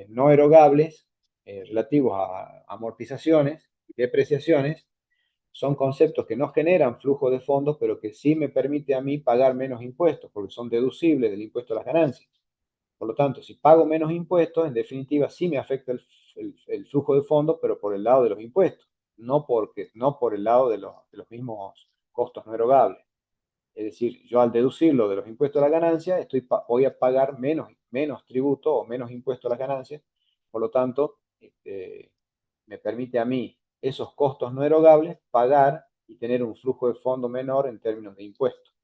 no erogables relativos a amortizaciones y depreciaciones son conceptos que no generan flujo de fondos, pero que sí me permite a mí pagar menos impuestos, porque son deducibles del impuesto a las ganancias. Por lo tanto, si pago menos impuestos, en definitiva sí me afecta el flujo de fondos, pero por el lado de los impuestos, no por el lado de los mismos costos no erogables. Es decir, yo al deducirlo de los impuestos a la ganancia, voy a pagar menos tributo o menos impuesto a las ganancias. Por lo tanto, me permite a mí esos costos no erogables pagar y tener un flujo de fondo menor en términos de impuestos.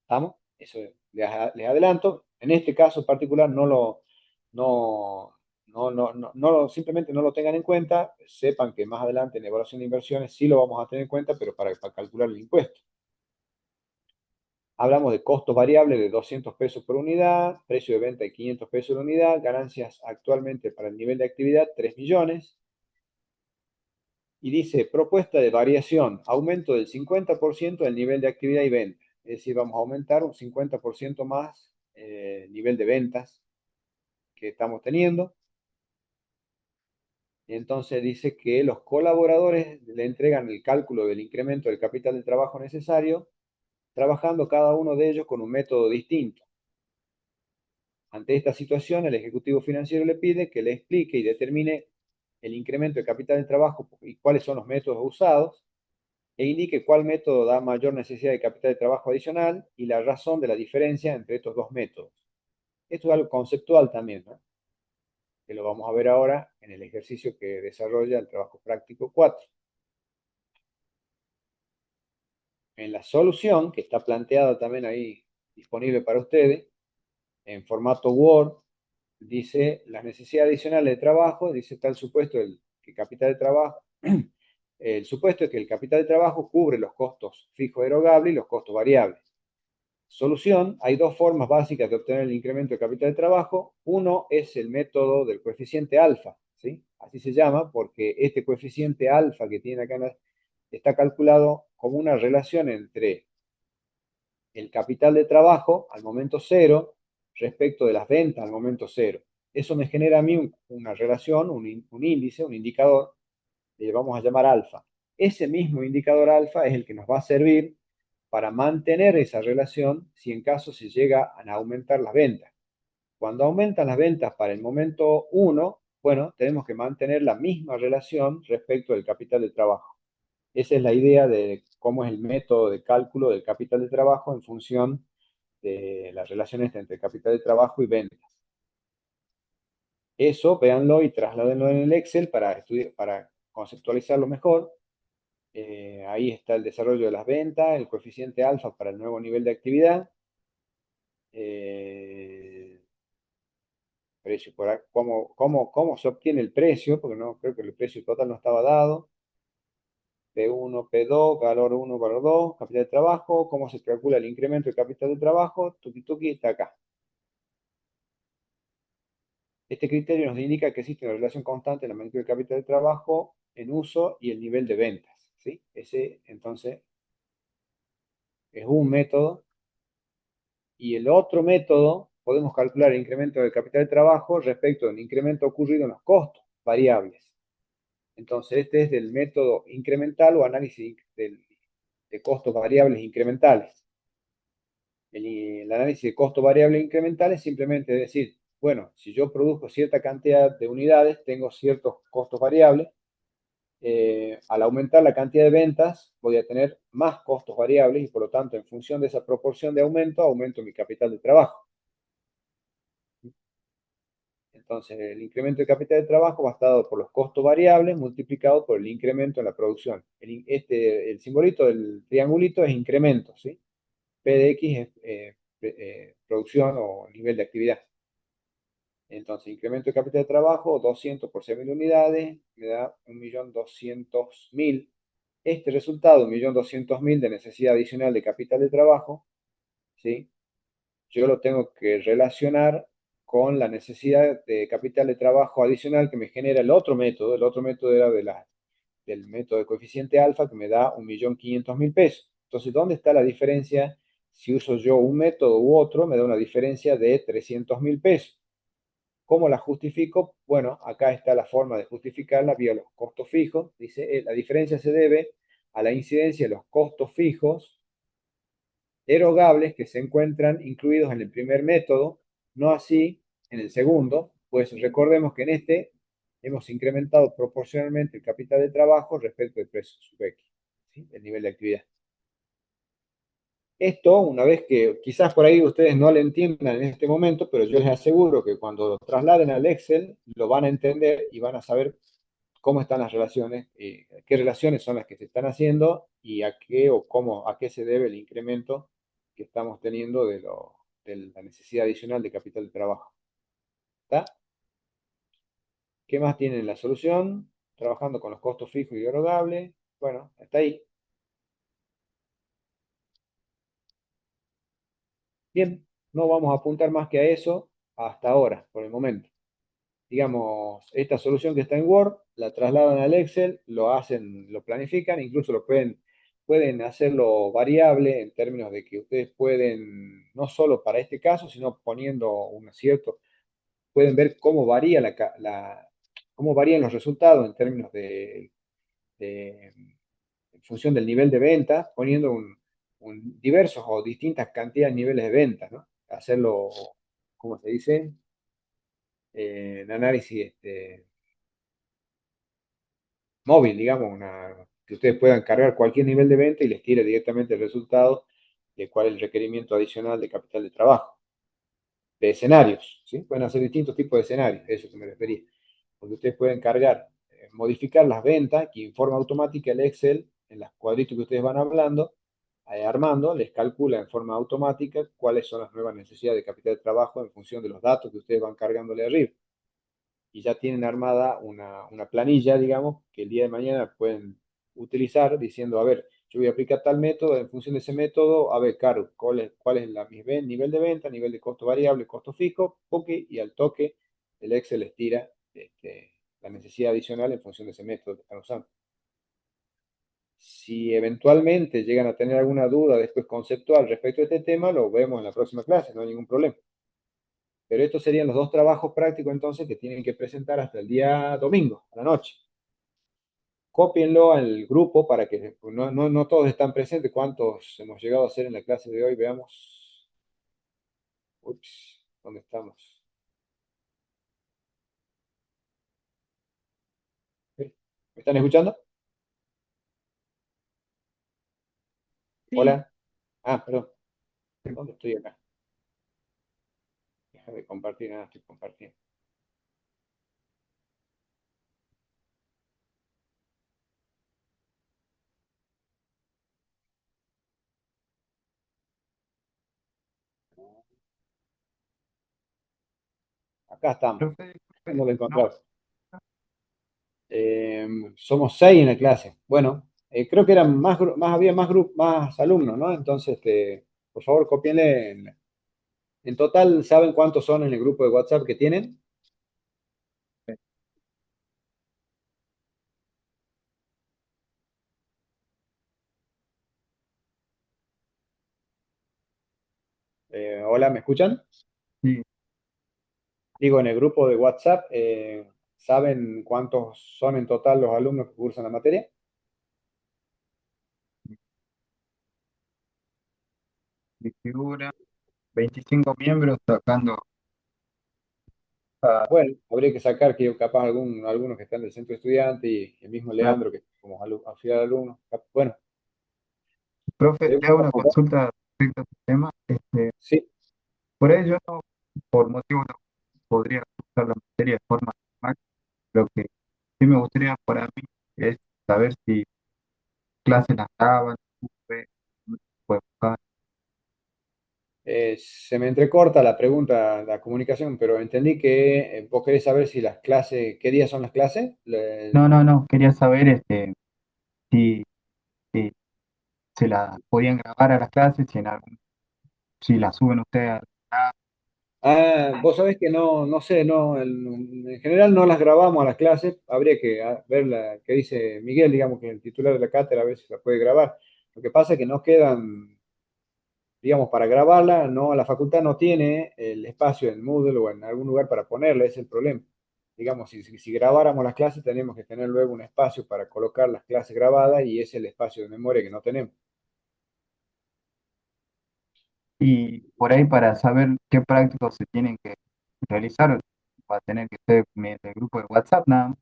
¿Estamos? Eso les adelanto. En este caso particular no, simplemente no lo tengan en cuenta. Sepan que más adelante en evaluación de inversiones sí lo vamos a tener en cuenta, pero para calcular el impuesto. Hablamos de costos variables de 200 pesos por unidad, precio de venta de 500 pesos por unidad, ganancias actualmente para el nivel de actividad 3 millones. Y dice propuesta de variación, aumento del 50% del nivel de actividad y venta. Es decir, vamos a aumentar un 50% más el nivel de ventas que estamos teniendo. Entonces dice que los colaboradores le entregan el cálculo del incremento del capital de trabajo necesario, trabajando cada uno de ellos con un método distinto. Ante esta situación, el ejecutivo financiero le pide que le explique y determine el incremento de capital de trabajo y cuáles son los métodos usados, e indique cuál método da mayor necesidad de capital de trabajo adicional y la razón de la diferencia entre estos dos métodos. Esto es algo conceptual también, ¿no? Que lo vamos a ver ahora en el ejercicio que desarrolla el trabajo práctico 4. En la solución, que está planteada también ahí disponible para ustedes, en formato Word, dice las necesidades adicionales de trabajo, dice tal supuesto que capital de trabajo, el supuesto es que el capital de trabajo cubre los costos fijos erogables y los costos variables. Solución, hay dos formas básicas de obtener el incremento de capital de trabajo. Uno es el método del coeficiente alfa, ¿sí? Así se llama porque este coeficiente alfa que tiene acá está calculado como una relación entre el capital de trabajo al momento cero respecto de las ventas al momento cero. Eso me genera a mí una relación, un índice, un indicador, que vamos a llamar alfa. Ese mismo indicador alfa es el que nos va a servir para mantener esa relación si en caso se llega a aumentar las ventas. Cuando aumentan las ventas para el momento 1, bueno, tenemos que mantener la misma relación respecto del capital de trabajo. Esa es la idea de cómo es el método de cálculo del capital de trabajo en función de las relaciones entre capital de trabajo y ventas. Eso, véanlo y trasládenlo en el Excel para conceptualizarlo mejor. Ahí está el desarrollo de las ventas, el coeficiente alfa para el nuevo nivel de actividad, precio por cómo se obtiene el precio, porque no creo que el precio total no estaba dado. P1, P2, valor 1, valor 2, capital de trabajo, cómo se calcula el incremento de capital de trabajo, tuki tuki está acá. Este criterio nos indica que existe una relación constante en la magnitud del capital de trabajo en uso y el nivel de ventas, ¿sí? Ese, entonces, es un método. Y el otro método, podemos calcular el incremento del capital de trabajo respecto del incremento ocurrido en los costos variables. Entonces, este es del método incremental o análisis de costos variables incrementales. El análisis de costos variables incrementales simplemente es decir, bueno, si yo produzco cierta cantidad de unidades, tengo ciertos costos variables. Al aumentar la cantidad de ventas, voy a tener más costos variables y por lo tanto, en función de esa proporción de aumento, aumento mi capital de trabajo. Entonces, el incremento de capital de trabajo va a estar dado por los costos variables multiplicado por el incremento en la producción. El simbolito del triangulito es incremento, ¿sí? P de X es producción o nivel de actividad. Entonces, incremento de capital de trabajo, 200 por 6.000 unidades, me da 1.200.000. Este resultado, 1.200.000 de necesidad adicional de capital de trabajo, ¿sí? Yo lo tengo que relacionar con la necesidad de capital de trabajo adicional que me genera el otro método. El otro método era del método de coeficiente alfa que me da 1.500.000 pesos. Entonces, ¿dónde está la diferencia? Si uso yo un método u otro, me da una diferencia de 300.000 pesos. ¿Cómo la justifico? Bueno, acá está la forma de justificarla vía los costos fijos. Dice, la diferencia se debe a la incidencia de los costos fijos erogables que se encuentran incluidos en el primer método, no así en el segundo, pues recordemos que en este hemos incrementado proporcionalmente el capital de trabajo respecto del precio sub X, ¿sí? El nivel de actividad. Esto, una vez que quizás por ahí ustedes no lo entiendan en este momento, pero yo les aseguro que cuando lo trasladen al Excel, lo van a entender y van a saber cómo están las relaciones, qué relaciones son las que se están haciendo y a qué o cómo, a qué se debe el incremento que estamos teniendo de la necesidad adicional de capital de trabajo. ¿Está? ¿Qué más tiene la solución? Trabajando con los costos fijos y erogables. Bueno, hasta ahí. Bien, no vamos a apuntar más que a eso hasta ahora, por el momento. Digamos, esta solución que está en Word, la trasladan al Excel, lo hacen, lo planifican, incluso pueden hacerlo variable en términos de que ustedes pueden, no solo para este caso, sino poniendo un cierto, pueden ver cómo varía cómo varían los resultados en términos de- en función del nivel de venta, poniendo diversos o distintas cantidades de niveles de venta, ¿no? Hacerlo, ¿cómo se dice? En análisis móvil, digamos, que ustedes puedan cargar cualquier nivel de venta y les tire directamente el resultado de cuál es el requerimiento adicional de capital de trabajo, de escenarios, ¿sí? Pueden hacer distintos tipos de escenarios, eso que me refería, porque ustedes pueden cargar, modificar las ventas, que en forma automática el Excel, en las cuadritos que ustedes van hablando, armando, les calcula en forma automática cuáles son las nuevas necesidades de capital de trabajo en función de los datos que ustedes van cargándole arriba. Y ya tienen armada una planilla, digamos, que el día de mañana pueden utilizar diciendo, a ver, yo voy a aplicar tal método, en función de ese método, a ver, claro, cuál es mi nivel de venta, nivel de costo variable, costo fijo, y al toque el Excel les tira la necesidad adicional en función de ese método que están usando. Si eventualmente llegan a tener alguna duda después conceptual respecto a este tema, lo vemos en la próxima clase, no hay ningún problema. Pero estos serían los dos trabajos prácticos entonces que tienen que presentar hasta el día domingo, a la noche. Cópienlo al grupo para que pues, no todos están presentes. ¿Cuántos hemos llegado a hacer en la clase de hoy? Veamos. Ups, ¿dónde estamos? ¿Me están escuchando? Sí, Hola. Ah, perdón. ¿Dónde estoy acá? Déjame compartir. Nada, estoy compartiendo. Acá estamos. Profe, No lo he no, encontrado. Somos 6 en la clase. Bueno, creo que eran había más alumnos, ¿no? Entonces, por favor, copienle. En total, ¿saben cuántos son en el grupo de WhatsApp que tienen? Hola, ¿me escuchan? sí, Digo, en el grupo de WhatsApp, ¿saben cuántos son en total los alumnos que cursan la materia? de figura, 25 miembros sacando a Bueno, habría que sacar que capaz algunos que están del centro de estudiante y el mismo la... Leandro, que como auxiliar alumno. Bueno, Profe, le hago una vamos, consulta respecto a este tema. sí, Por ello, no, por motivos no podría cursar la materia de forma normal. Lo que sí me gustaría para mí es saber si clases las daban, pues, se me entrecorta la pregunta, la comunicación, pero entendí que vos querés saber si las clases, ¿qué días son las clases? no, quería saber si, si se las podían grabar a las clases, si las suben ustedes a... Vos sabés que no sé, no, en general no las grabamos a las clases, habría que ver la que dice Miguel, digamos que es el titular de la cátedra, a ver si la puede grabar. Lo que pasa es que no quedan, digamos, para grabarla, no, la facultad no tiene el espacio en Moodle o en algún lugar para ponerla, ese es el problema. Digamos, si grabáramos las clases, tenemos que tener luego un espacio para colocar las clases grabadas y ese es el espacio de memoria que no tenemos. Y por ahí para saber qué prácticos se tienen que realizar, va a tener que ser mediante el grupo de WhatsApp nada más.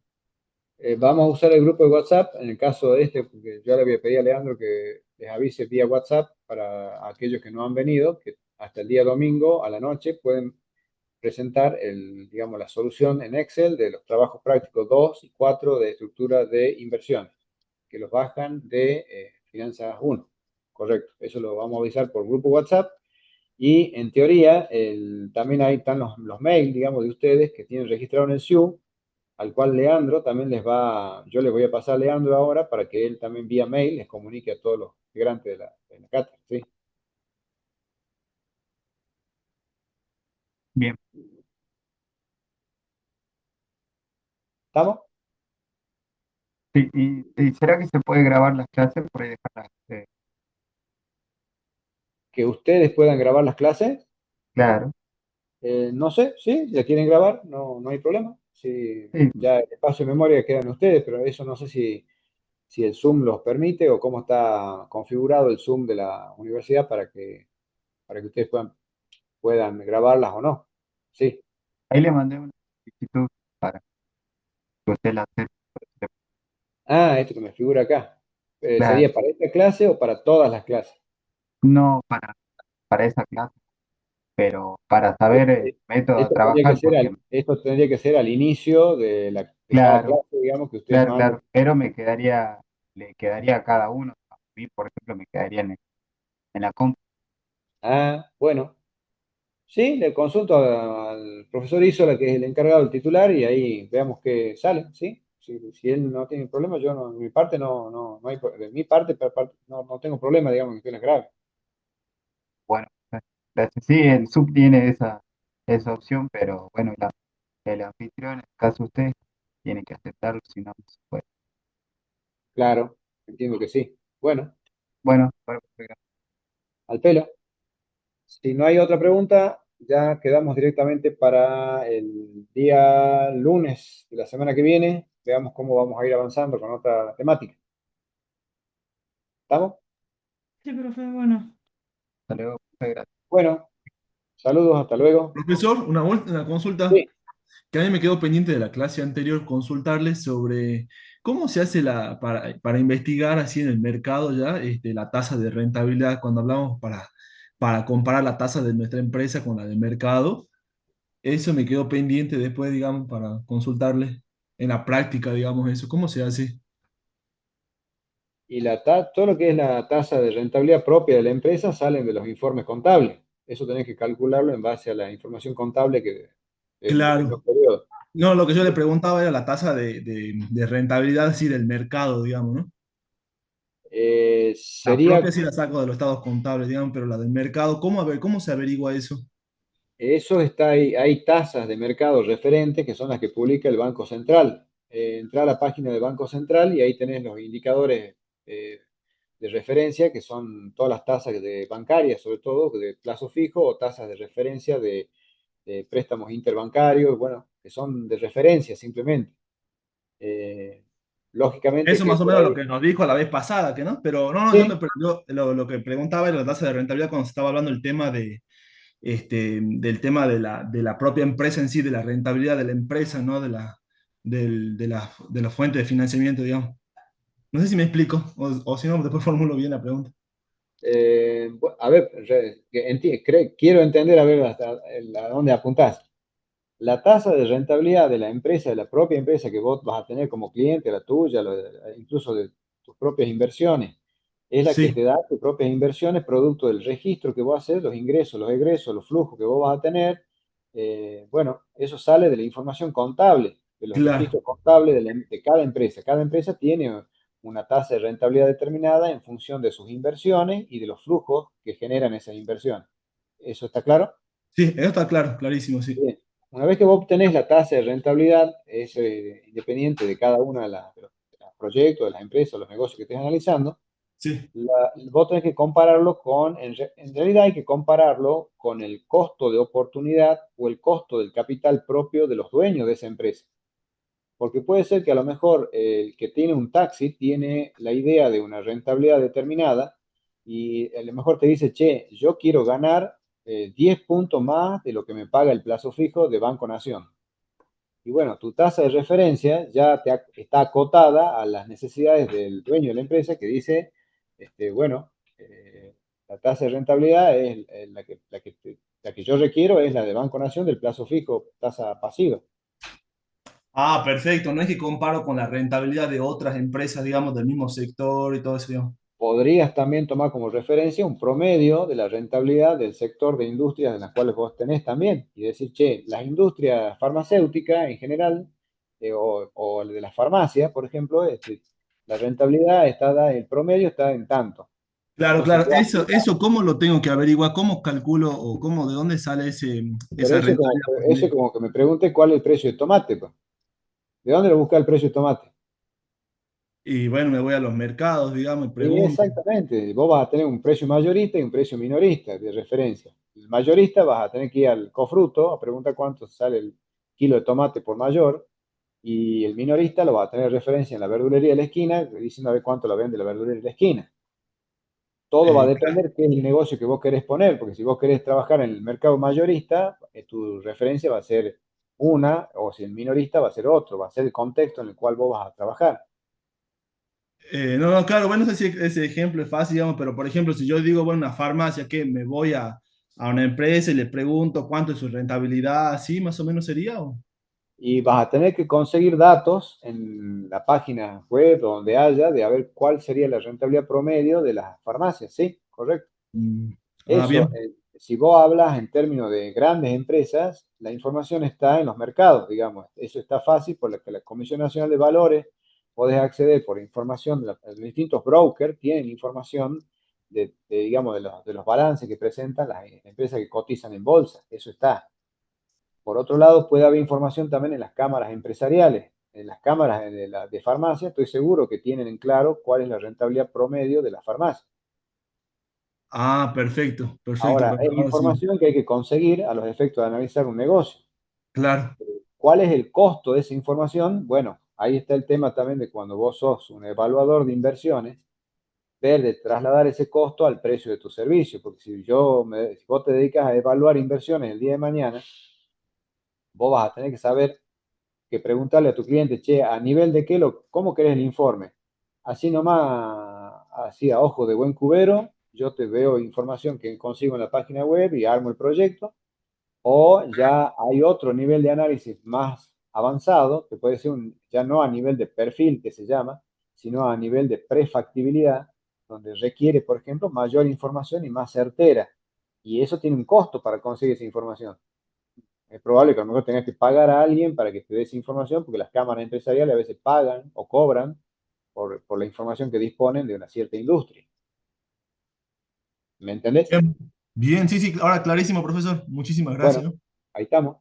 Vamos a usar el grupo de WhatsApp en el caso de porque yo le voy a pedir a Leandro que les avise vía WhatsApp para aquellos que no han venido, que hasta el día domingo a la noche pueden presentar digamos, la solución en Excel de los trabajos prácticos 2 y 4 de estructura de inversión, que los bajan de Finanzas 1. Correcto, eso lo vamos a avisar por grupo WhatsApp. Y en teoría, también ahí están los mails, digamos, de ustedes que tienen registrado en el SIU, al cual Leandro también yo les voy a pasar a Leandro ahora para que él también vía mail les comunique a todos los integrantes de la cátedra, ¿sí? Bien. ¿Estamos? Sí, y ¿será que se puede grabar las clases por ahí dejarlas? Que ustedes puedan grabar las clases. Claro, No sé, sí, si la quieren grabar, no, no hay problema. Sí, sí, ya el espacio de memoria queda en ustedes, pero eso no sé si el Zoom los permite o cómo está configurado el Zoom de la universidad para que ustedes puedan grabarlas o no. Sí. ahí le mandé una solicitud para que usted la acepte. Ah, esto que me figura acá. Claro, ¿Sería para esta clase o para todas las clases? no para esa clase, pero para saber el método a trabajar, porque, Esto tendría que ser al inicio de cada claro, clase, digamos, que ustedes claro, manden. claro, pero le quedaría a cada uno. A mí, por ejemplo, me quedaría en la compu. Ah, bueno. Sí, le consulto al profesor Isola, que es el encargado del titular, y ahí veamos qué sale, ¿sí? Si él no tiene problema, yo no, de mi parte no hay, de mi parte, no tengo problema, digamos, que usted las grabe. Bueno, gracias. Sí, el sub tiene esa opción, pero bueno, el anfitrión, en el caso usted, tiene que aceptarlo, si no, no se puede. Claro, entiendo que sí. Bueno, Bueno, bueno, al pelo. Si no hay otra pregunta, ya quedamos directamente para el día lunes de la semana que viene. Veamos cómo vamos a ir avanzando con otra temática. ¿Estamos? Sí, profe, bueno. hasta luego, muchas gracias. Bueno, saludos, hasta luego. Profesor, una consulta Sí. que a mí me quedó pendiente de la clase anterior, consultarle sobre cómo se hace para investigar así en el mercado ya la tasa de rentabilidad cuando hablamos para comparar la tasa de nuestra empresa con la del mercado. Eso me quedó pendiente después, digamos, para consultarle en la práctica, digamos, eso. ¿Cómo se hace? Y todo lo que es la tasa de rentabilidad propia de la empresa salen de los informes contables. Eso tenés que calcularlo en base a la información contable de los Claro. periodos. No, lo que yo le preguntaba era la tasa de rentabilidad, así, del mercado, digamos, ¿no? La Sería, propia sí la saco de los estados contables, digamos, pero la del mercado, ¿cómo, cómo se averigua eso? eso está ahí, hay tasas de mercado referentes que son las que publica el Banco Central. Entra a la página del Banco Central y ahí tenés los indicadores eh, de referencia, que son todas las tasas bancarias, sobre todo de plazo fijo, o tasas de referencia de préstamos interbancarios, bueno, que son de referencia simplemente. Eh, Lógicamente Eso que más o por menos lo ahí, que nos dijo la vez pasada, que no, pero no, no, sí, yo lo que preguntaba era la tasa de rentabilidad cuando se estaba hablando el tema del tema de la propia empresa en sí, de la rentabilidad de la empresa, ¿no? De la fuente de financiamiento, digamos. No sé si me explico, o si no, después formulo bien la pregunta. a ver, quiero entender a ver a dónde apuntás. La tasa de rentabilidad de la empresa, de la propia empresa que vos vas a tener como cliente, la tuya, incluso de tus propias inversiones, es la que Sí, te da tus propias inversiones producto del registro que vos haces, los ingresos, los egresos, los flujos que vos vas a tener. Bueno, eso sale de la información contable, de los claro. registros contables de cada empresa. Cada empresa tiene una tasa de rentabilidad determinada en función de sus inversiones y de los flujos que generan esas inversiones. ¿Eso está claro? Sí, eso está claro, clarísimo, sí. Bien. Una vez que vos obtenés la tasa de rentabilidad, es independiente de cada uno de los proyectos, de las empresas, los negocios que estés analizando, Sí, vos tenés que compararlo en realidad hay que compararlo con el costo de oportunidad o el costo del capital propio de los dueños de esa empresa. Porque puede ser que a lo mejor el que tiene un taxi tiene la idea de una rentabilidad determinada y a lo mejor te dice, che, yo quiero ganar 10 puntos más de lo que me paga el plazo fijo de Banco Nación. Y bueno, tu tasa de referencia ya está acotada a las necesidades del dueño de la empresa que dice, bueno, la tasa de rentabilidad es la que yo requiero es la de Banco Nación del plazo fijo, tasa pasiva. ah, perfecto. No es que comparo con la rentabilidad de otras empresas, digamos, del mismo sector y todo eso, digamos. Podrías también tomar como referencia un promedio de la rentabilidad del sector de industrias en las cuales vos tenés también y decir, che, las industrias farmacéuticas en general o el de las farmacias, por ejemplo, la rentabilidad está el promedio está en tanto. Claro, Entonces, claro, eso cómo lo tengo que averiguar, cómo calculo o cómo, de dónde sale pero esa rentabilidad por eso es mes. como que me pregunte cuál es el precio de tomate, pues. ¿De dónde lo busca el precio de tomate? Y bueno, me voy a los mercados, digamos, y Y pregunto. exactamente, vos vas a tener un precio mayorista y un precio minorista de referencia. El mayorista vas a tener que ir al Cofruto a preguntar cuánto sale el kilo de tomate por mayor, y el minorista lo va a tener de referencia en la verdulería de la esquina, diciendo a ver cuánto la vende la verdulería de la esquina. Todo va a Claro. depender qué es el negocio que vos querés poner, porque si vos querés trabajar en el mercado mayorista, tu referencia va a ser una, o si el minorista va a ser otro, va a ser el contexto en el cual vos vas a trabajar. No, no, claro, bueno, no sé si ese ejemplo es fácil, digamos, pero por ejemplo, si yo digo, bueno, una farmacia que me voy a una empresa y le pregunto cuánto es su rentabilidad, así más o menos sería. Y vas a tener que conseguir datos en la página web o donde haya de a ver cuál sería la rentabilidad promedio de las farmacias, ¿sí? Correcto. Mm, Eso, bien. si vos hablas en términos de grandes empresas, la información está en los mercados, digamos. Eso está fácil por lo que la Comisión Nacional de Valores podés acceder por información, los distintos brokers tienen información digamos, de los balances que presentan las empresas que cotizan en bolsa. Eso está. Por otro lado, puede haber información también en las cámaras empresariales, en las cámaras de farmacia. Estoy seguro que tienen en claro cuál es la rentabilidad promedio de la farmacia. Ah, perfecto, perfecto, Ahora, es perfecto. Ahora sí, información que hay que conseguir a los efectos de analizar un negocio. claro. ¿Cuál es el costo de esa información? Bueno, ahí está el tema también de cuando vos sos un evaluador de inversiones, ver de trasladar ese costo al precio de tu servicio, porque si vos te dedicas a evaluar inversiones el día de mañana, vos vas a tener que saber que preguntarle a tu cliente, che, a nivel de qué, cómo querés el informe. Así nomás, así a ojo de buen cubero, yo te veo información que consigo en la página web y armo el proyecto. O ya hay otro nivel de análisis más avanzado, que puede ser ya no a nivel de perfil que se llama, sino a nivel de prefactibilidad, donde requiere, por ejemplo, mayor información y más certera. Y eso tiene un costo para conseguir esa información. Es probable que a lo mejor tengas que pagar a alguien para que te dé esa información, porque las cámaras empresariales a veces pagan o cobran por la información que disponen de una cierta industria. ¿Me entendés? Bien, bien, sí, sí, ahora clarísimo, profesor. Muchísimas Bueno, gracias. ahí estamos.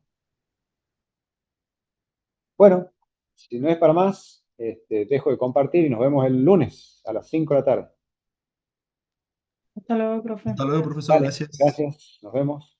Bueno, si no es para más, dejo de compartir y nos vemos el lunes a las 5 de la tarde. Hasta luego, profe. Hasta luego, profesor, Dale, gracias. gracias, nos vemos.